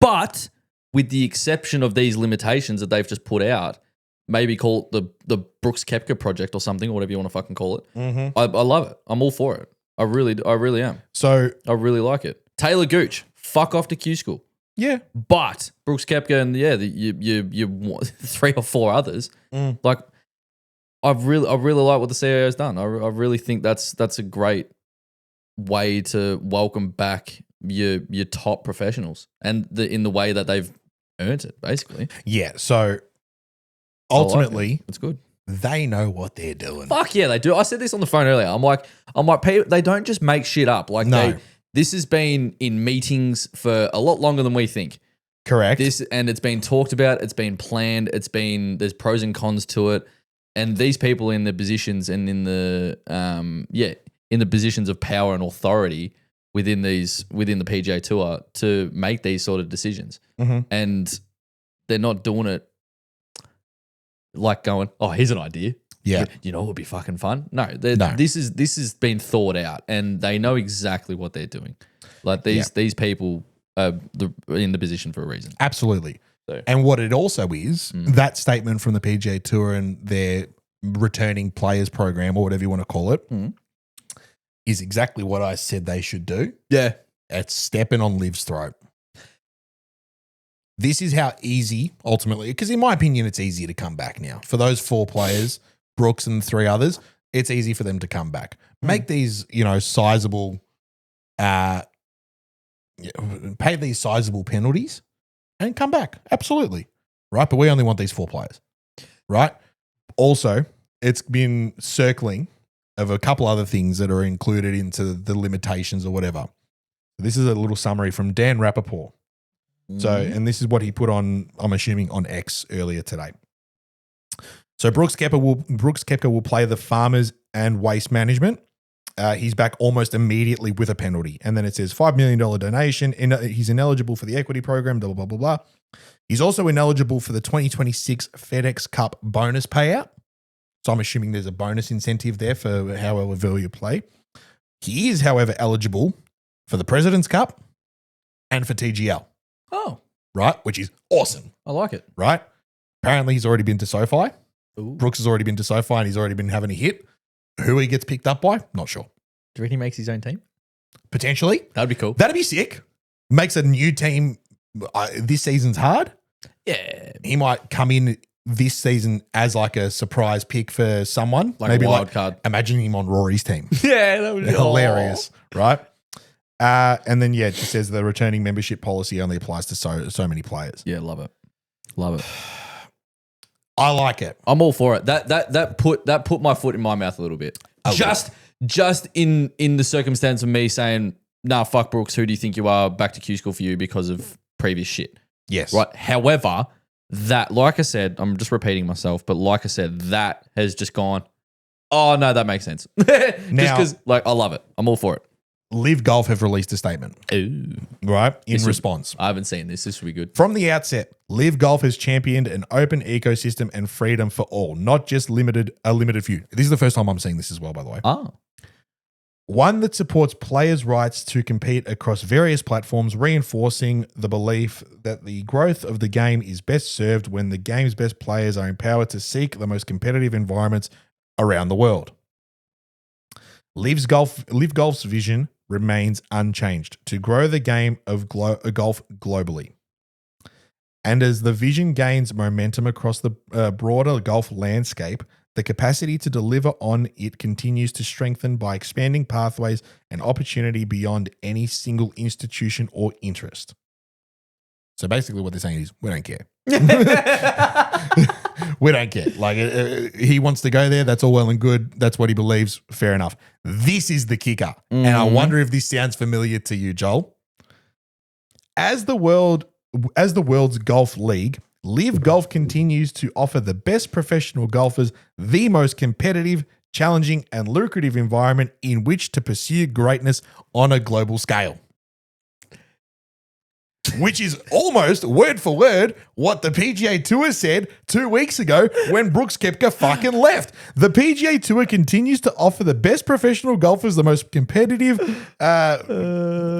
But with the exception of these limitations that they've just put out, maybe call it the Brooks Koepka project or something, or whatever you want to fucking call it. Mm-hmm. I love it. I'm all for it. I really am. So I really like it. Taylor Gooch, fuck off to Q School. yeah, But Brooks Koepka and you 3 or 4 others, like I really like what the CIO's done. I really think that's a great way to welcome back your top professionals and in the way that they've earned it, basically. yeah. So ultimately, it's good. They know what they're doing. Fuck yeah, they do. I said this on the phone earlier. I'm like, people, they don't just make shit up. Like this has been in meetings for a lot longer than we think. Correct. And it's been talked about. It's been planned. There's pros and cons to it. And these people in the positions and in the positions of power and authority within the PGA Tour to make these sort of decisions, and they're not doing it like going, oh, here's an idea. Yeah, you know what would be fucking fun? No. This has been thought out, and they know exactly what they're doing. Like these people are in the position for a reason. Absolutely. So. And what it also is, that statement from the PGA Tour and their returning players program, or whatever you want to call it, is exactly what I said they should do. Yeah. It's stepping on Liv's throat. This is how easy, ultimately, because in my opinion, it's easier to come back now. For those 4 players, Brooks and 3 others, it's easy for them to come back. Make these, sizable, pay these sizable penalties and come back. Absolutely. Right? But we only want these 4 players. Right? Also, it's been circling of a couple other things that are included into the limitations or whatever. This is a little summary from Dan Rappaport. So, and this is what he put on, I'm assuming, on X earlier today. So Brooks Koepka will play the Farmers and Waste Management. He's back almost immediately with a penalty. And then it says $5 million donation. He's ineligible for the equity program, blah, blah, blah, blah, blah. He's also ineligible for the 2026 FedEx Cup bonus payout. So I'm assuming there's a bonus incentive there for however well you play. He is, however, eligible for the President's Cup and for TGL. Oh. Right? Which is awesome. I like it. Right? Apparently he's already been to SoFi. Ooh. Brooks has already been to SoFi and he's already been having a hit. Who he gets picked up by? Not sure. Do you reckon he makes his own team? Potentially. That'd be cool. That'd be sick. Makes a new team. This season's hard. Yeah. He might come in this season as like a surprise pick for someone. Like maybe a wild like card. Imagine him on Rory's team. Yeah, that would be hilarious, right? And then it just says the returning membership policy only applies to so many players. Yeah, love it. Love it. I like it. I'm all for it. That put my foot in my mouth a little bit. Just in the circumstance of me saying, nah, fuck Brooks, who do you think you are? Back to Q School for you because of previous shit. Yes. Right. However, that, like I said, I'm just repeating myself, but like I said, that has just gone, oh no, that makes sense. Just because, I love it. I'm all for it. Live Golf have released a statement. Ooh. Right? In response. I haven't seen this. This will be good. From the outset, Live Golf has championed an open ecosystem and freedom for all, not just a limited few. This is the first time I'm seeing this as well, by the way. Oh. One that supports players' rights to compete across various platforms, reinforcing the belief that the growth of the game is best served when the game's best players are empowered to seek the most competitive environments around the world. Live Golf's vision remains unchanged to grow the game of golf globally. And as the vision gains momentum across the broader golf landscape, the capacity to deliver on it continues to strengthen by expanding pathways and opportunity beyond any single institution or interest. So basically what they're saying is, we don't care. We don't care. Like, he wants to go there. That's all well and good. That's what he believes. Fair enough. This is the kicker. And I wonder if this sounds familiar to you, Joel. As the world's golf league, Live Golf continues to offer the best professional golfers the most competitive, challenging, and lucrative environment in which to pursue greatness on a global scale. Which is almost word for word what the PGA Tour said 2 weeks ago when Brooks Koepka fucking left. The PGA Tour continues to offer the best professional golfers the most competitive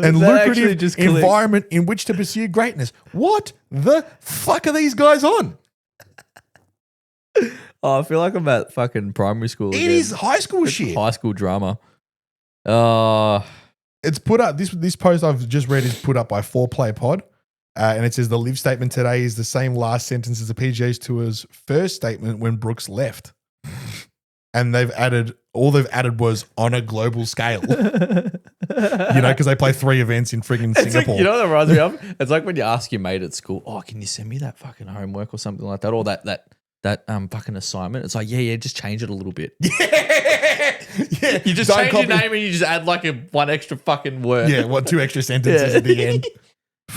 and that actually lucrative just clicked. environment in which to pursue greatness. What the fuck are these guys on? Oh, I feel like I'm at fucking primary school. It again. is high school shit. High school drama. It's put up. This post I've just read is put up by 4Play Pod, and it says the live statement today is the same last sentence as the PGA Tour's first statement when Brooks left, and they've added was on a global scale. Because they play 3 events in friggin' Singapore. Like, you know what that reminds me of? It's like when you ask your mate at school, "Oh, can you send me that fucking homework or something like that, or that fucking assignment?" It's like, yeah, just change it a little bit. Yeah, You just change your name and you just add like one extra fucking word. Yeah, 2 extra sentences at the end.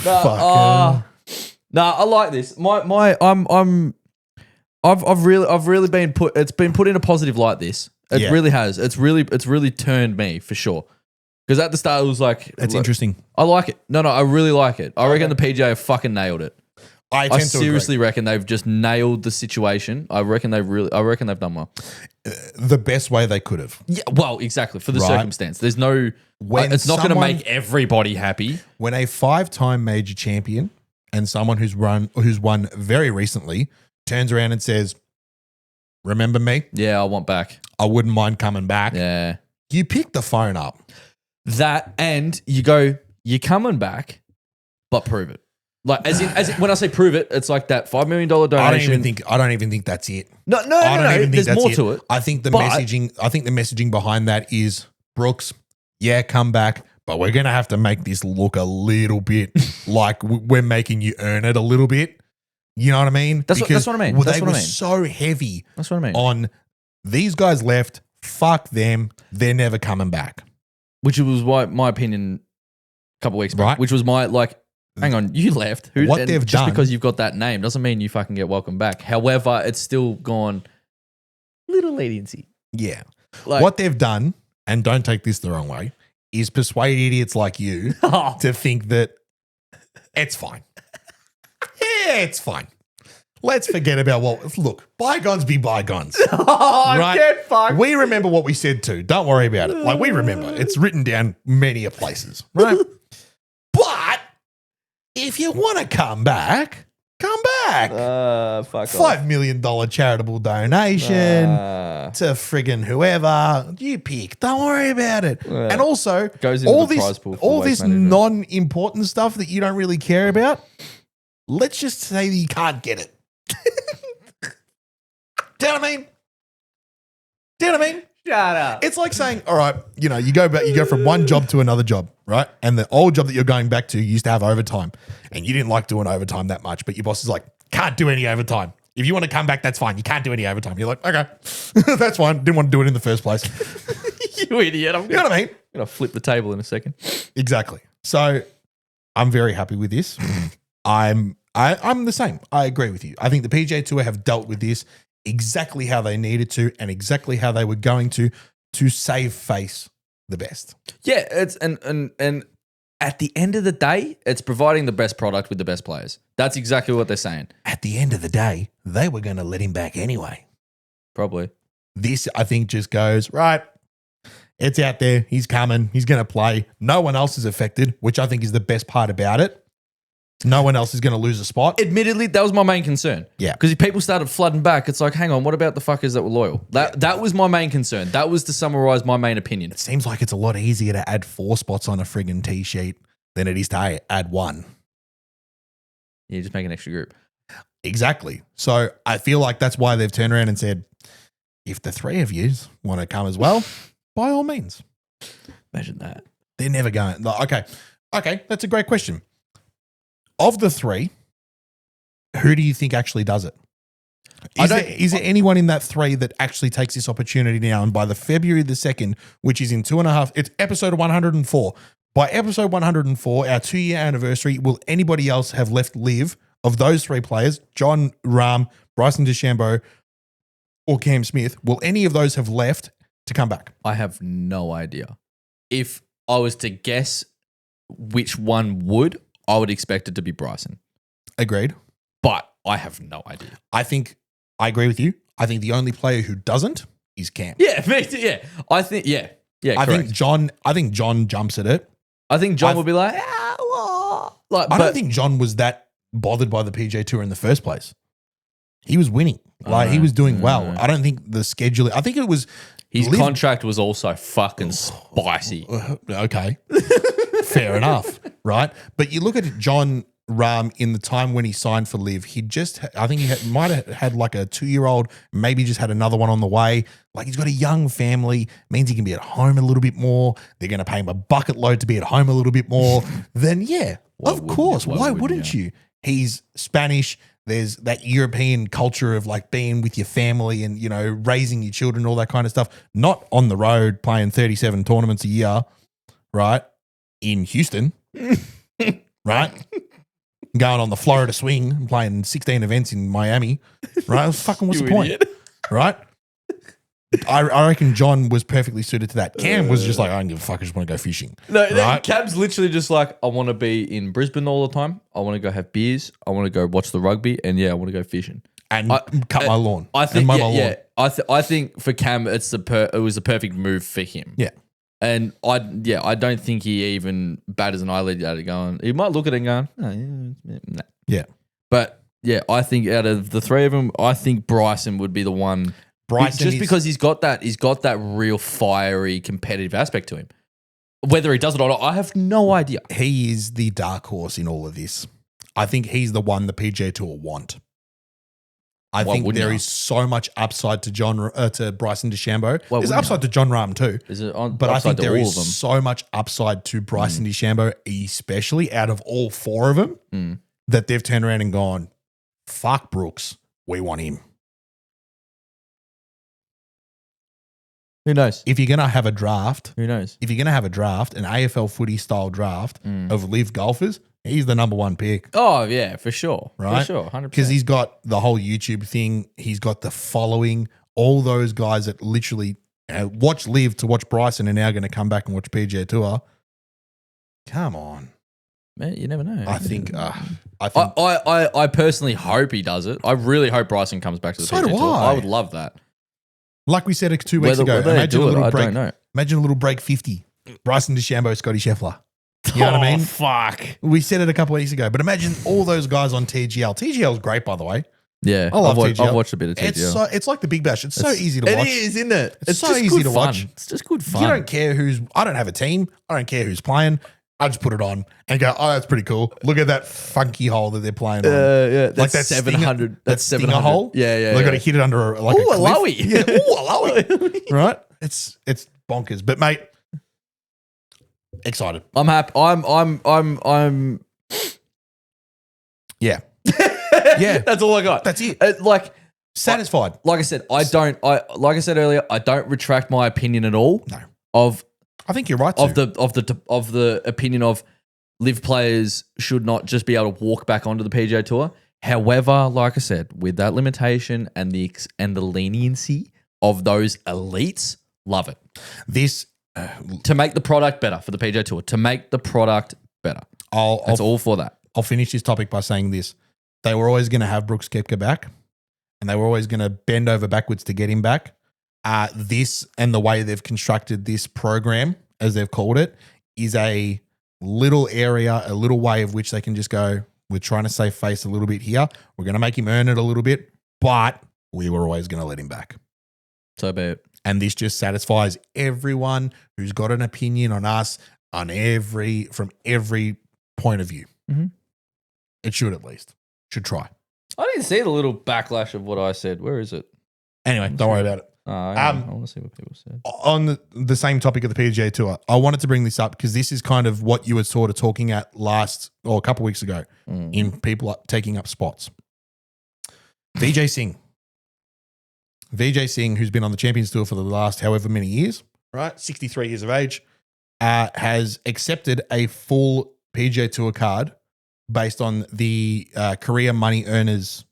No, I like this. I've really been put. It's been put in a positive light. This it really has. It's really turned me for sure. Because at the start it was like, that's interesting. I like it. No, I really like it. I reckon the PGA have fucking nailed it. I seriously reckon they've just nailed the situation. I reckon they've done well. The best way they could have. Yeah, well, exactly for the circumstance. There's no. It's not going to make everybody happy. When a 5-time major champion and someone who's won very recently turns around and says, "Remember me? Yeah, I want back. I wouldn't mind coming back." Yeah, you pick the phone up. That and you go, "You're coming back, but prove it." Like as in when I say prove it, it's like that $5 million donation. I don't even think that's it. No. There's more to it. I think the messaging behind that is, Brooks, yeah, come back, but we're gonna have to make this look a little bit like we're making you earn it a little bit. You know what I mean? That's what I mean. They were so heavy. That's what I mean. On these guys left. Fuck them. They're never coming back. Which was my opinion a couple of weeks back. Right. Which was my like. Hang on, you left. What they've just done, because you've got that name doesn't mean you fucking get welcome back. However, it's still gone little leniency. Yeah. What they've done, and don't take this the wrong way, is persuade idiots like you to think that it's fine. Yeah, it's fine. Let's forget about look, bygones be bygones. Right? Get fucked. We remember what we said too. Don't worry about it. Like, we remember. It's written down many a places, right? But if you want to come back, come back. Fuck $5 million charitable donation to friggin' whoever you pick. Don't worry about it. And also, goes into the prize pool for all this management. non-important stuff that you don't really care about, let's just say that you can't get it. Do you know what I mean? Do you know what I mean? Shut up. It's like saying, all right, you go from one job to another job, right? And the old job that you're going back to used to have overtime, and you didn't like doing overtime that much, but your boss is like, can't do any overtime. If you want to come back, that's fine. You can't do any overtime. You're like, okay, that's fine. Didn't want to do it in the first place. You idiot. You know what I mean? I'm going to flip the table in a second. Exactly. So I'm very happy with this. I'm the same. I agree with you. I think the PGA Tour have dealt with this exactly how they needed to and exactly how they were going to save face the best. Yeah, it's and at the end of the day, it's providing the best product with the best players. That's exactly what they're saying. At the end of the day, they were going to let him back anyway. Probably. This, I think, just goes, right, it's out there. He's coming. He's going to play. No one else is affected, which I think is the best part about it. No one else is going to lose a spot. Admittedly, that was my main concern. Yeah. Because if people started flooding back, it's like, hang on, what about the fuckers that were loyal? That was my main concern. That was to summarize my main opinion. It seems like it's a lot easier to add 4 spots on a friggin' tee sheet than it is to add 1. Yeah, just make an extra group. Exactly. So I feel like that's why they've turned around and said, if the 3 of you want to come as well, by all means. Imagine that. They're never going. Okay, that's a great question. Of the 3, who do you think actually does it? Is there anyone in that 3 that actually takes this opportunity now? And by the February the 2nd, which is in 2.5, it's episode 104. By episode 104, our 2-year anniversary, will anybody else have left live of those 3 players, John Rahm, Bryson DeChambeau, or Cam Smith? Will any of those have left to come back? I have no idea. If I was to guess which one would, I would expect it to be Bryson. Agreed. But I have no idea. I agree with you. I think the only player who doesn't is Cam. Yeah, yeah. I think, yeah. Yeah, I think John jumps at it. I think John would be like, I don't think John was that bothered by the PGA Tour in the first place. He was winning. Like, he was doing well. I don't think the scheduling, I think it was. His contract was also fucking spicy. Okay. Fair enough. Right. But you look at John Rahm in the time when he signed for Liv, I think he might have had like a 2-year-old, maybe just had another one on the way. Like, he's got a young family, means he can be at home a little bit more. They're going to pay him a bucket load to be at home a little bit more. Then, yeah, of course. Why wouldn't you? He's Spanish. There's that European culture of like being with your family and, you know, raising your children, all that kind of stuff. Not on the road playing 37 tournaments a year, right? In Houston, right? Going on the Florida swing and playing 16 events in Miami, right? Fucking what's the point, right? I reckon John was perfectly suited to that. Cam was just like, I don't give a fuck, I just want to go fishing. No, right? Cam's literally just like, I want to be in Brisbane all the time. I want to go have beers. I want to go watch the rugby. And yeah, I want to go fishing. And cut my lawn. I think, my lawn. I think for Cam, it was the perfect move for him. Yeah. And I don't think he even batters an eyelid at it going, he might look at it and go, oh, yeah. Yeah. But yeah, I think out of the three of them, I think Bryson would be the one. Because he's got that real fiery competitive aspect to him. Whether he does it or not, I have no idea. He is the dark horse in all of this. I think he's the one the PGA Tour want. I think there is so much upside to Bryson DeChambeau. There's upside to John Rahm too. But I think there is so much upside to Bryson DeChambeau, especially out of all four of them, that they've turned around and gone, fuck Brooks, we want him. Who knows? If you're going to have a draft, who knows? If you're going to have a draft, an AFL footy style draft of live golfers, he's the number one pick. Oh, yeah, for sure. Right? For sure, 100%. Because he's got the whole YouTube thing. He's got the following. All those guys that literally watch Live to watch Bryson are now going to come back and watch PGA Tour. Come on. Man, you never know. I personally hope he does it. I really hope Bryson comes back to the PGA Tour. I would love that. Like we said 2 weeks ago, imagine a little break. I don't know. Imagine a little break 50. Bryson DeChambeau, Scotty Scheffler. You know what I mean? Fuck. We said it a couple of weeks ago, but imagine all those guys on TGL. TGL is great, by the way. Yeah, I love TGL. I've watched a bit of TGL. It's like the Big Bash. It's so easy to watch. It is, isn't it? It's so easy to watch. It's just good fun. You don't care I don't have a team. I don't care who's playing. I just put it on and go, oh, that's pretty cool. Look at that funky hole that they're playing on. Yeah, that's like that 700. That's 700 hole. Yeah. They've got to hit it under a cliff. Lowy. Yeah, a lowy. Right? It's bonkers. But mate, excited. I'm happy. I'm. Yeah. Yeah. That's all I got. That's it. Satisfied. Like I said earlier, I don't retract my opinion at all. No. I think you're right. Of the opinion of live players should not just be able to walk back onto the PGA Tour. However, like I said, with that limitation and the leniency of those elites, love it. This to make the product better for the PGA Tour. To make the product better. That's all for that. I'll finish this topic by saying this: they were always going to have Brooks Koepka back, and they were always going to bend over backwards to get him back. This and the way they've constructed this program, as they've called it, is a little area, a little way of which they can just go, we're trying to save face a little bit here. We're going to make him earn it a little bit, but we were always going to let him back. So be it. And this just satisfies everyone who's got an opinion on us from every point of view. Mm-hmm. It should at least. Should try. I didn't see the little backlash of what I said. Where is it? Anyway, don't worry about it. I want to see what people said. On the same topic of the PGA Tour, I wanted to bring this up because this is kind of what you were sort of talking at a couple of weeks ago in people taking up spots. Vijay Singh, who's been on the Champions Tour for the last however many years, right? 63 years of age, has accepted a full PGA Tour card based on the career money earners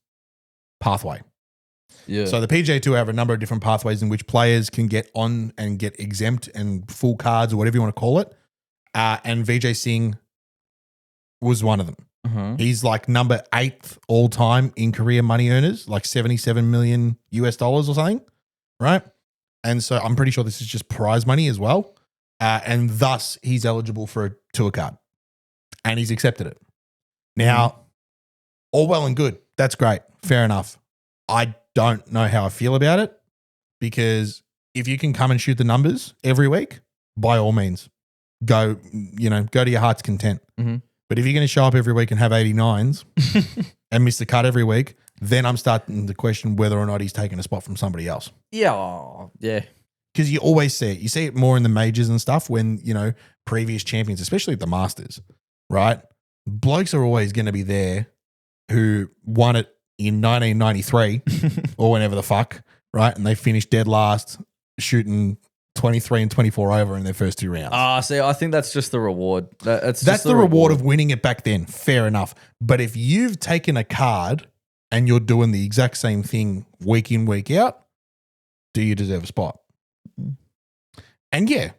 pathway. Yeah. So the PGA Tour have a number of different pathways in which players can get on and get exempt and full cards or whatever you want to call it. And Vijay Singh was one of them. Uh-huh. He's like number 8th all time in career money earners, like $77 million or something, right? And so I'm pretty sure this is just prize money as well. and thus he's eligible for a tour card, and he's accepted it. Now, all well and good. That's great. Fair enough. I don't know how I feel about it, because if you can come and shoot the numbers every week, by all means, go to your heart's content. Mm-hmm. But if you're going to show up every week and have 89s and miss the cut every week, then I'm starting to question whether or not he's taking a spot from somebody else. Yeah. Because you always see it. You see it more in the majors and stuff when, previous champions, especially at the Masters, right? Blokes are always going to be there who won it in 1993 or whenever the fuck, right? And they finished dead last, shooting 23 and 24 over in their first 2 rounds. See, I think that's just the reward. That's the reward of winning it back then. Fair enough. But if you've taken a card and you're doing the exact same thing week in, week out, do you deserve a spot? And yeah,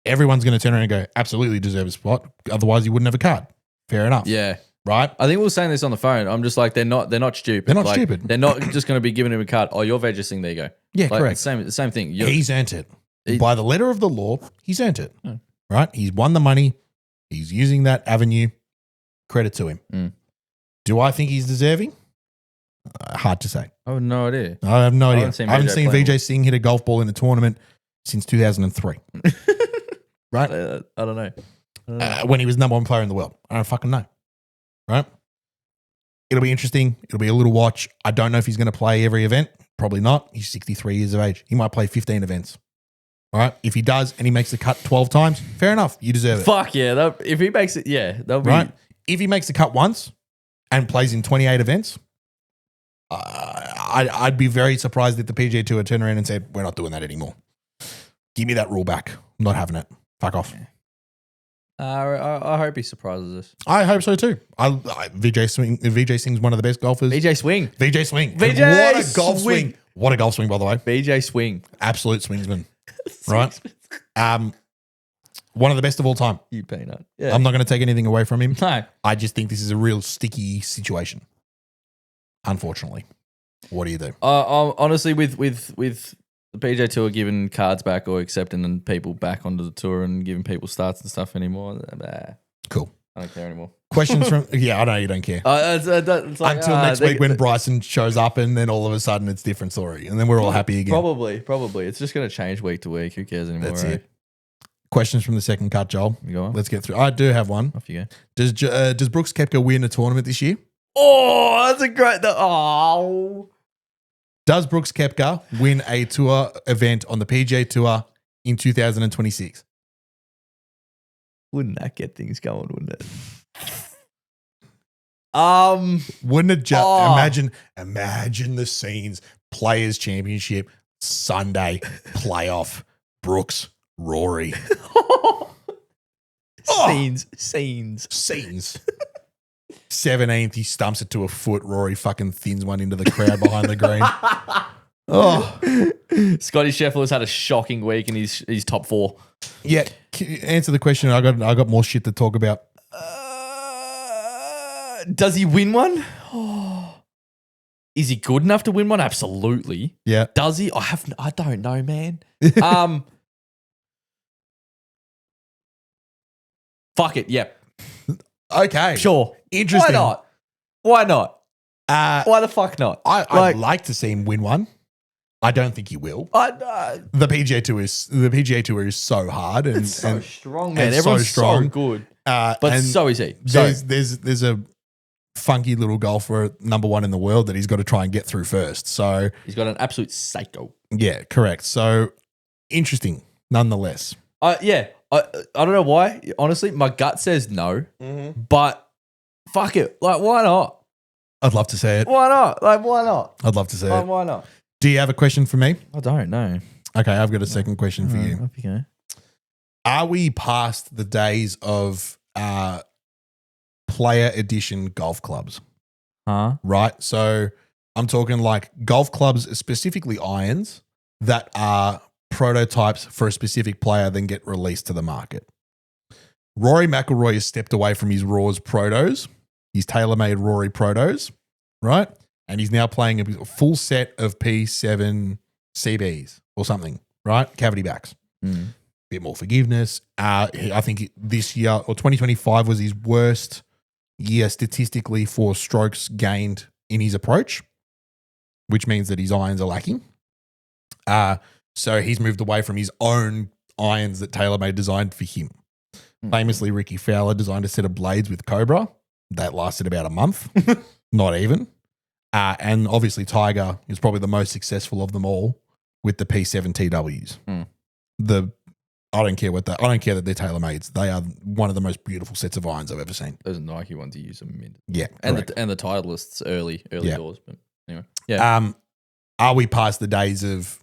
everyone's going to turn around and go, absolutely deserve a spot. Otherwise, you wouldn't have a card. Fair enough. Yeah. Right? I think we were saying this on the phone. I'm just like, they're not stupid. They're not stupid. They're not just going to be giving him a card. Oh, you're registering. There you go. Yeah, correct. The same thing. He's earned it. By the letter of the law, he's earned it. Right? He's won the money. He's using that avenue. Credit to him. Do I think he's deserving? Hard to say. I have no idea. I have no idea. I haven't seen Vijay Singh hit a golf ball in a tournament since 2003. Right? I don't know. When he was number 1 player in the world. I don't fucking know. Right? It'll be interesting. It'll be a little watch. I don't know if he's going to play every event. Probably not. He's 63 years of age. He might play 15 events. All right? If he does and he makes the cut 12 times, fair enough. You deserve it. Fuck yeah. If he makes it, yeah. That'll be right? If he makes the cut once and plays in 28 events, I'd be very surprised if the PGA Tour turned around and said, we're not doing that anymore. Give me that rule back. I'm not having it. Fuck off. I hope he surprises us. I hope so too. Vijay Singh's one of the best golfers. VJ Swing. Vijay Swing. VJ What a golf Swing. swing. What a golf swing, by the way. VJ Swing. Absolute swingsman. Right? One of the best of all time. You peanut. Yeah. I'm not going to take anything away from him. No. I just think this is a real sticky situation. Unfortunately. What do you do? Honestly, with the PGA Tour giving cards back or accepting people back onto the tour and giving people starts and stuff anymore, Cool. I don't care anymore. Questions from... Yeah, I know you don't care. It's like, until next week when Bryson shows up and then all of a sudden it's a different story and then we're all happy again. Probably. It's just going to change week to week. Who cares anymore? That's right? it. Questions from the second cut, Joel. You go on. Let's get through. I do have one. Off you go. Does Brooks Koepka win a tournament this year? Oh, that's a great... Oh... Does Brooks Koepka win a tour event on the PGA Tour in 2026? Wouldn't that get things going, wouldn't it? Wouldn't it just imagine the scenes. Players Championship, Sunday, playoff, Brooks, Rory. Scenes. 17th, he stumps it to a foot. Rory fucking thins one into the crowd behind the green. Oh, Scotty Scheffler's had a shocking week in his top 4. Yeah, answer the question. I got more shit to talk about. Does he win one? Oh. Is he good enough to win one? Absolutely. Yeah. Does he? I don't know, man. Fuck it. Yep. Okay. Sure. Interesting. Why not? Why the fuck not? I'd like to see him win one. I don't think he will. The PGA Tour is so hard and so strong, man. And Everyone's so strong. so good. But so is he. There's a funky little golfer, number 1 in the world, that he's got to try and get through first. So he's got an absolute psycho. Yeah, correct. So interesting, nonetheless. Yeah. I don't know why. Honestly, my gut says no, but fuck it. Like, why not? I'd love to say it. Why not? Like, why not? I'd love to say it. Why not? Do you have a question for me? I don't know. Okay, I've got a second question for you. Off you go. Are we past the days of player edition golf clubs? Huh? Right? So I'm talking like golf clubs, specifically irons, that are prototypes for a specific player then get released to the market. Rory McIlroy has stepped away from his Raws Protos, his tailor-made Rory Protos, right? And he's now playing a full set of P7 CBs or something, right? Cavity backs. bit more forgiveness. I think this year or 2025 was his worst year statistically for strokes gained in his approach, which means that his irons are lacking. So he's moved away from his own irons that TaylorMade designed for him. Famously, Ricky Fowler designed a set of blades with Cobra that lasted about a month, not even. And obviously, Tiger is probably the most successful of them all with the P7 TWs. I don't care that they're TaylorMades. They are one of the most beautiful sets of irons I've ever seen. Those Nike ones you use them in. Yeah, and the Titleists early doors. But anyway, are we past the days of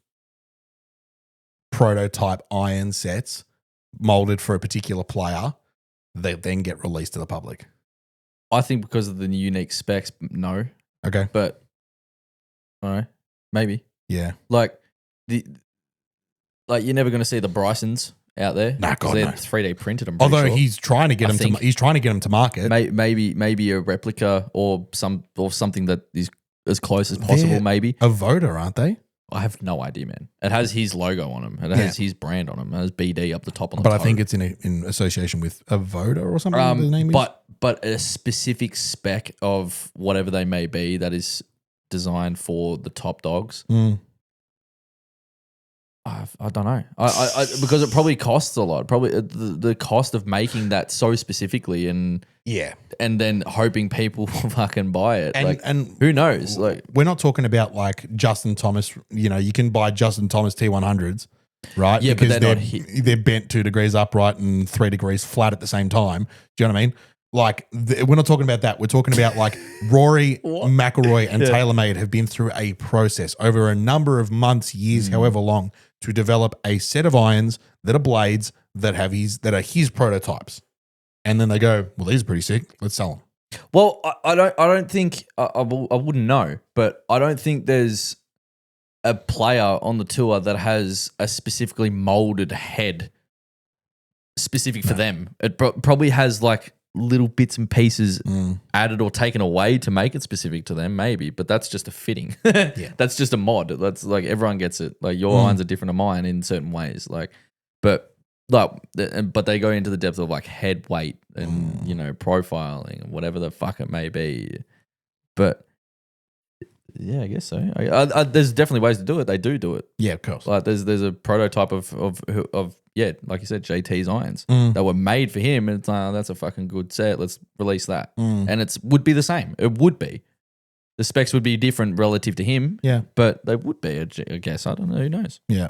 prototype iron sets molded for a particular player that then get released to the public? I think because of the unique specs, no. Okay, but I don't know, maybe. Yeah, like you're never going to see the Brysons out there. Nah, God, they're no. 3D printed. Although he's trying to get them he's trying to get them to market. Maybe a replica or something that is as close as possible. They're maybe a voter, aren't they? I have no idea, man. It has his logo on them. It has his brand on them. It has BD up the top on the But toe. I think it's in association with a voter or something. The name is. But a specific spec of whatever they may be that is designed for the top dogs. I don't know. I because it probably costs a lot. Probably the cost of making that so specifically and then hoping people will fucking buy it. And who knows? Like, we're not talking about like Justin Thomas. You know, you can buy Justin Thomas T100s, right? Yeah, because but they're bent 2 degrees upright and 3 degrees flat at the same time. Do you know what I mean? Like, we're not talking about that. We're talking about like Rory, McIlroy, and TaylorMade have been through a process over a number of months, years, however long, to develop a set of irons that are blades that are his prototypes. And then they go, well, these are pretty sick. Let's sell them. Well, I don't think I wouldn't know, but I don't think there's a player on the tour that has a specifically molded head specific for them. It probably has like little bits and pieces added or taken away to make it specific to them, maybe, but that's just a fitting. That's just a mod. That's like everyone gets it. Like your irons are different to mine in certain ways. But they go into the depth of like head weight and profiling and whatever the fuck it may be. But yeah, I guess so. There's definitely ways to do it. They do it. Yeah, of course. Like there's a prototype of like you said, JT's irons that were made for him, and it's like, that's a fucking good set. Let's release that, and it would be the same. It would be. The specs would be different relative to him, but they would be. I guess I don't know. Who knows? Yeah,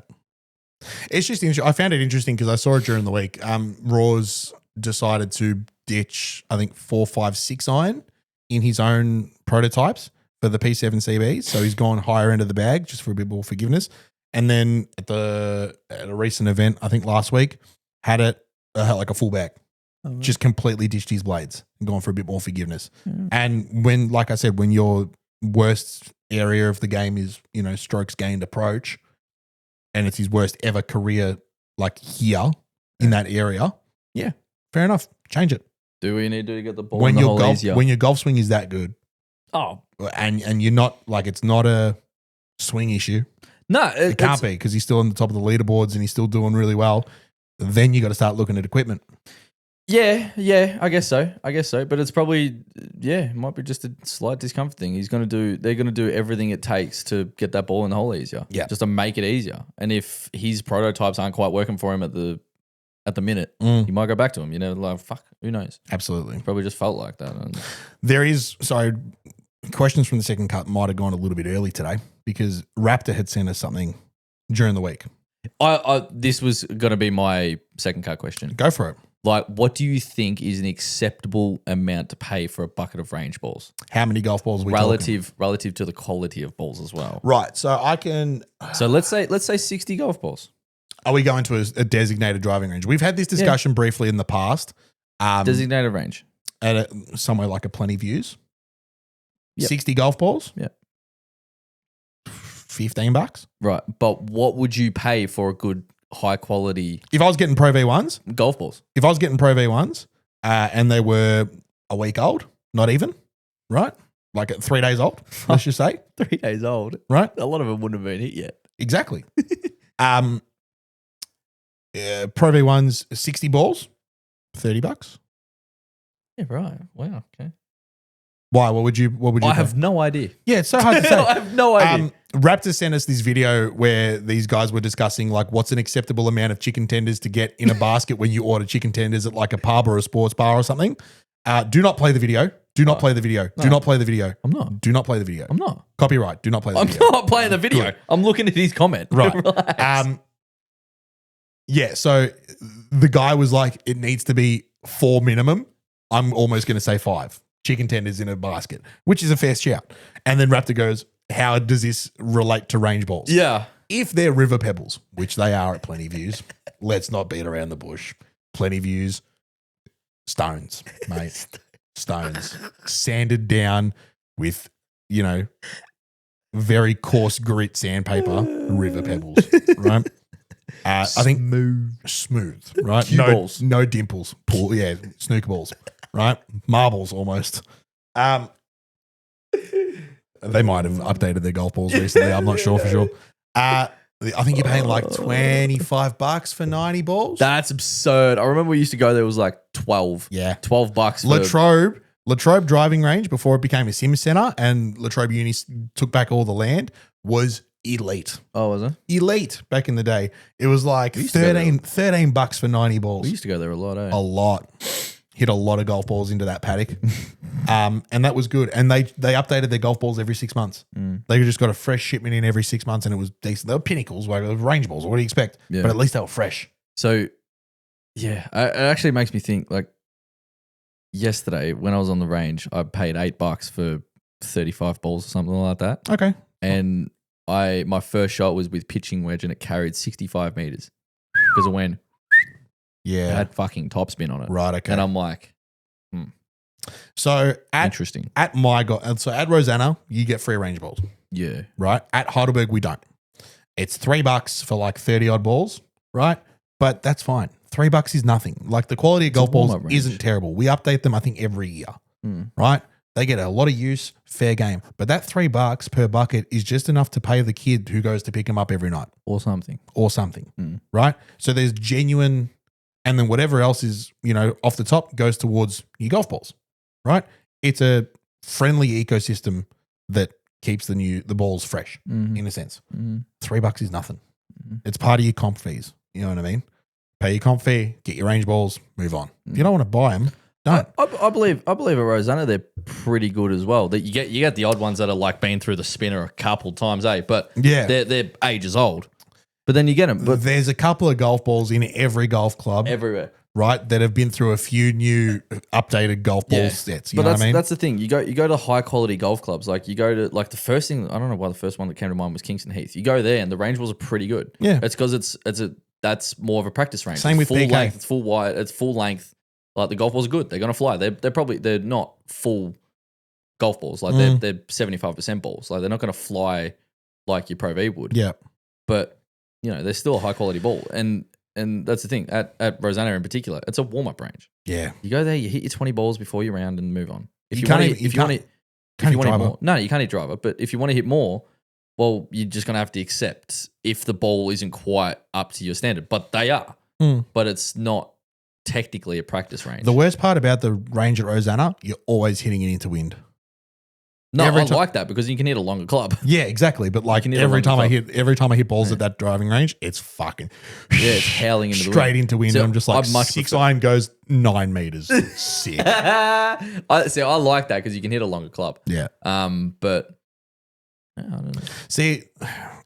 it's just interesting. I found it interesting because I saw it during the week. Raw's decided to ditch, I think 4, 5, 6 iron in his own prototypes for the P7 CBs. So he's gone higher end of the bag just for a bit more forgiveness. And then at a recent event, I think last week, had like a full bag. Just completely ditched his blades and gone for a bit more forgiveness. And when, like I said, when your worst area of the game is, strokes gained approach, and it's his worst ever career, like here in that area, fair enough. Change it. Do we need to get the ball in the hole easier? When your golf swing is that good, and you're not like, it's not a swing issue. No, it can't be, because he's still on the top of the leaderboards and he's still doing really well. Then you got to start looking at equipment. Yeah, I guess so. But it's probably, it might be just a slight discomfort thing. They're going to do everything it takes to get that ball in the hole easier. Yeah. Just to make it easier. And if his prototypes aren't quite working for him at the minute, he might go back to him. Like, fuck, who knows? Absolutely. Probably just felt like that. There is, questions from the second cut might have gone a little bit early today because Raptor had sent us something during the week. This was going to be my second cut question. Go for it. Like, what do you think is an acceptable amount to pay for a bucket of range balls? How many golf balls are we talking? Relative to the quality of balls as well. Right. So I can. So let's say 60 golf balls. Are we going to a designated driving range? We've had this discussion briefly in the past. Designated range at somewhere like a Plenty Views. Yep. 60 golf balls. Yeah. $15. Right. But what would you pay for a good high quality? If I was getting Pro V1s, golf balls. If I was getting Pro V1s, and they were a week old, not even, right? Like at 3 days old, let's just say. 3 days old. Right? A lot of them wouldn't have been hit yet. Exactly. Pro V1's 60 balls, $30. Yeah, right. Wow. Okay. Why? What would you I pay? have no idea. Yeah, it's so hard to say. I have no idea. Raptor sent us this video where these guys were discussing like what's an acceptable amount of chicken tenders to get in a basket when you order chicken tenders at like a pub or a sports bar or something. Do not play the video. Do not play the video. Do not play the video. I'm not. Do not play the video. I'm not. Copyright. Do not play the I'm video. not playing the video. Good. I'm looking at his comment. Right. Relax. Yeah. So the guy was like, it needs to be 4 minimum. I'm almost going to say 5 chicken tenders in a basket, which is a fair shout. And then Raptor goes, how does this relate to range balls? Yeah. If they're river pebbles, which they are at Plenty Views, let's not beat around the bush. Plenty Views, stones, mate. Stones. Sanded down with, very coarse grit sandpaper, river pebbles, right? I think smooth, right? Cue balls. No dimples. Snooker balls, right? Marbles almost. They might have updated their golf balls recently. I'm not sure for sure. I think you're paying like $25 for 90 balls. That's absurd. I remember we used to go there, it was like 12. Yeah. $12 for Latrobe driving range before it became a sim center and Latrobe Uni took back all the land was elite. Oh, was it? Elite back in the day. It was like $13 for 90 balls. We used to go there a lot, eh? A lot. Hit a lot of golf balls into that paddock. And that was good. And they updated their golf balls every 6 months. They just got a fresh shipment in every 6 months and it was decent. They were pinnacles, like range balls. What do you expect? Yeah. But at least they were fresh. So, yeah, it actually makes me think like yesterday when I was on the range, I paid $8 for 35 balls or something like that. Okay. And my first shot was with pitching wedge and it carried 65 meters because it went, Yeah. it had fucking topspin on it. Right, okay. And I'm like, So interesting. at Rosanna, you get free range balls, Yeah. right? At Heidelberg, we don't. It's $3 for like 30 odd balls, right? But that's fine. $3 is nothing. Like the quality of golf balls warm-up range. isn't terrible. We update them, I think, every year, right? They get a lot of use, fair game. But that $3 per bucket is just enough to pay the kid who goes to pick them up every night Or something. right? So there's genuine, and then whatever else is, off the top goes towards your golf balls, right? It's a friendly ecosystem that keeps the balls fresh in a sense. $3 is nothing. It's part of your comp fees. You know what I mean? Pay your comp fee, get your range balls, move on. If you don't want to buy them, don't. I believe at Rosanna they're pretty good as well. That you get the odd ones that are like been through the spinner a couple times, But Yeah. they're ages old. But then you get them. But There's a couple of golf balls in every golf club, everywhere. right, that have been through a few new updated golf ball sets. You know what I mean? That's the thing. You go to high quality golf clubs. Like you go to like the first thing. I don't know why the first one that came to mind was Kingston Heath. You go there and the range balls are pretty good. Yeah. It's because that's more of a practice range. Same It's with full PK. length. It's full wide. It's full length. Like the golf balls are good. They're gonna fly. They're not full golf balls. Like they're 75% balls. Like they're not gonna fly like your Pro V would. Yeah. But they're still a high quality ball. And that's the thing at Rosanna in particular. It's a warm up range. Yeah. You go there, you hit your 20 balls before you round and move on. If You you can't want even- to, you if you want can't- to, can't if you want to hit drive more, no, you can't hit driver. But if you want to hit more, well, you're just gonna have to accept if the ball isn't quite up to your standard. But they are. But it's not technically a practice range. The worst part about the range at Rosanna, you're always hitting it into wind. No, every I time- like that because you can hit a longer club. Yeah, exactly. But like can hit a every longer time I hit balls at that driving range, it's fucking Yeah, it's howling into the straight wind. into wind. So And I'm just like, I'd much six prefer- iron goes 9 meters. Sick. I like that because you can hit a longer club. Yeah. But I don't know. See,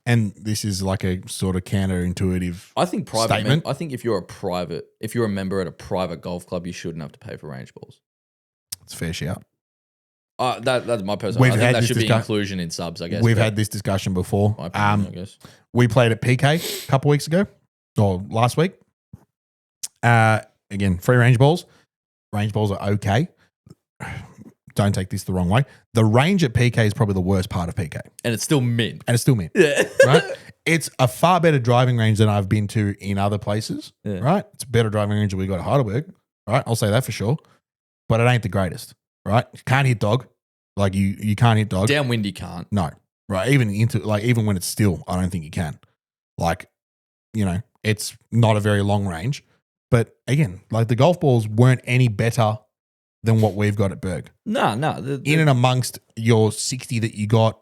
and this is like a sort of counterintuitive. I think private. Statement? I think if you're a member at a private golf club, you shouldn't have to pay for range balls. It's a fair shout. That's my personal. We've I think had that this should be discuss- inclusion in subs. I guess We've but had this discussion before. my opinion, I guess. We played at PK a couple weeks ago or last week. Again, free range balls. Range balls are okay. Don't take this the wrong way. The range at PK is probably the worst part of PK. And it's still mid. And it's still mint. Yeah. Right? It's a far better driving range than I've been to in other places. Yeah. Right? It's a better driving range than we got at Heidelberg. Right? I'll say that for sure. But it ain't the greatest. Right? You can't hit dog. Like you can't hit dog. Downwind you can't. No. Right. Even when it's still, I don't think you can. Like, It's not a very long range. But again, like the golf balls weren't any better than what we've got at Berg. No. In and amongst your 60 that you got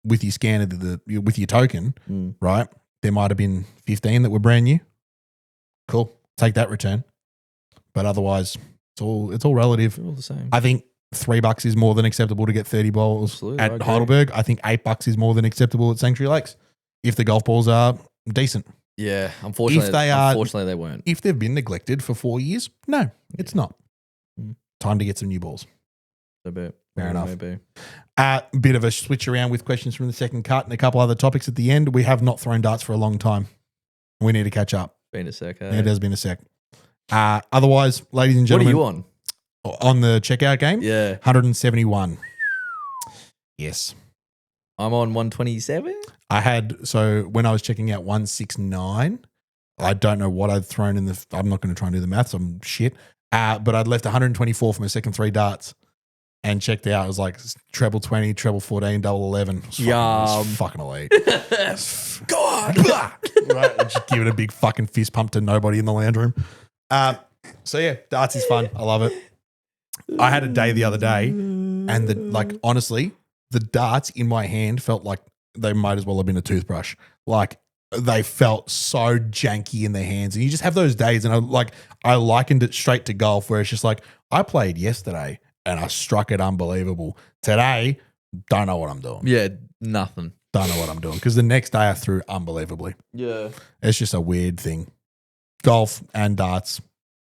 with your scanner, with your token, right? There might have been 15 that were brand new. Cool. Take that return. But otherwise, it's all relative. All the same. I think $3 is more than acceptable to get 30 balls Absolutely, I at agree. Heidelberg. I think $8 is more than acceptable at Sanctuary Lakes if the golf balls are decent. Yeah, unfortunately, they weren't. If they've been neglected for 4 years, no, it's not. Time to get some new balls. Fair enough. Maybe. Bit of a switch around with questions from the second cut and a couple other topics at the end. We have not thrown darts for a long time. We need to catch up. Been a sec. It has been a sec. Otherwise, ladies and gentlemen. What are you on? On the checkout game? Yeah. 171. Yes. I'm on 127. So when I was checking out 169, I don't know what I'd thrown in I'm not going to try and do the maths. I'm shit. But I'd left 124 for my second 3 darts and checked out. It was like treble 20, treble 14, double 11. It was fucking elite. God. Right, just give it a big fucking fist pump to nobody in the lounge room. So yeah, darts is fun. I love it. I had a day the other day and honestly, the darts in my hand felt like they might as well have been a toothbrush. Like they felt so janky in their hands. And you just have those days. And I likened it straight to golf where it's just like, I played yesterday and I struck it unbelievable. Today, don't know what I'm doing. Yeah, nothing. Don't know what I'm doing. Because the next day I threw unbelievably. Yeah. It's just a weird thing. Golf and darts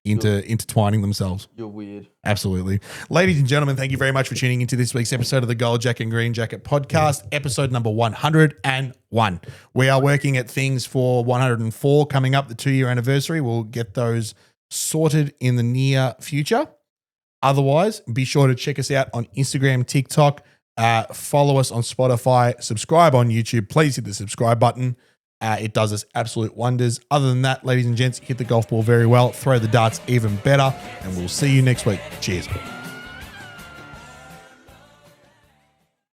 intertwining themselves. You're weird. Absolutely. Ladies and gentlemen, thank you very much for tuning into this week's episode of the Gold Jacket and Green Jacket podcast, episode number 101. We are working at things for 104 coming up, the 2-year anniversary. We'll get those sorted in the near future. Otherwise, be sure to check us out on Instagram, TikTok, follow us on Spotify, subscribe on YouTube. Please hit the subscribe button. It does us absolute wonders. Other than that, ladies and gents, hit the golf ball very well. Throw the darts even better. And we'll see you next week. Cheers.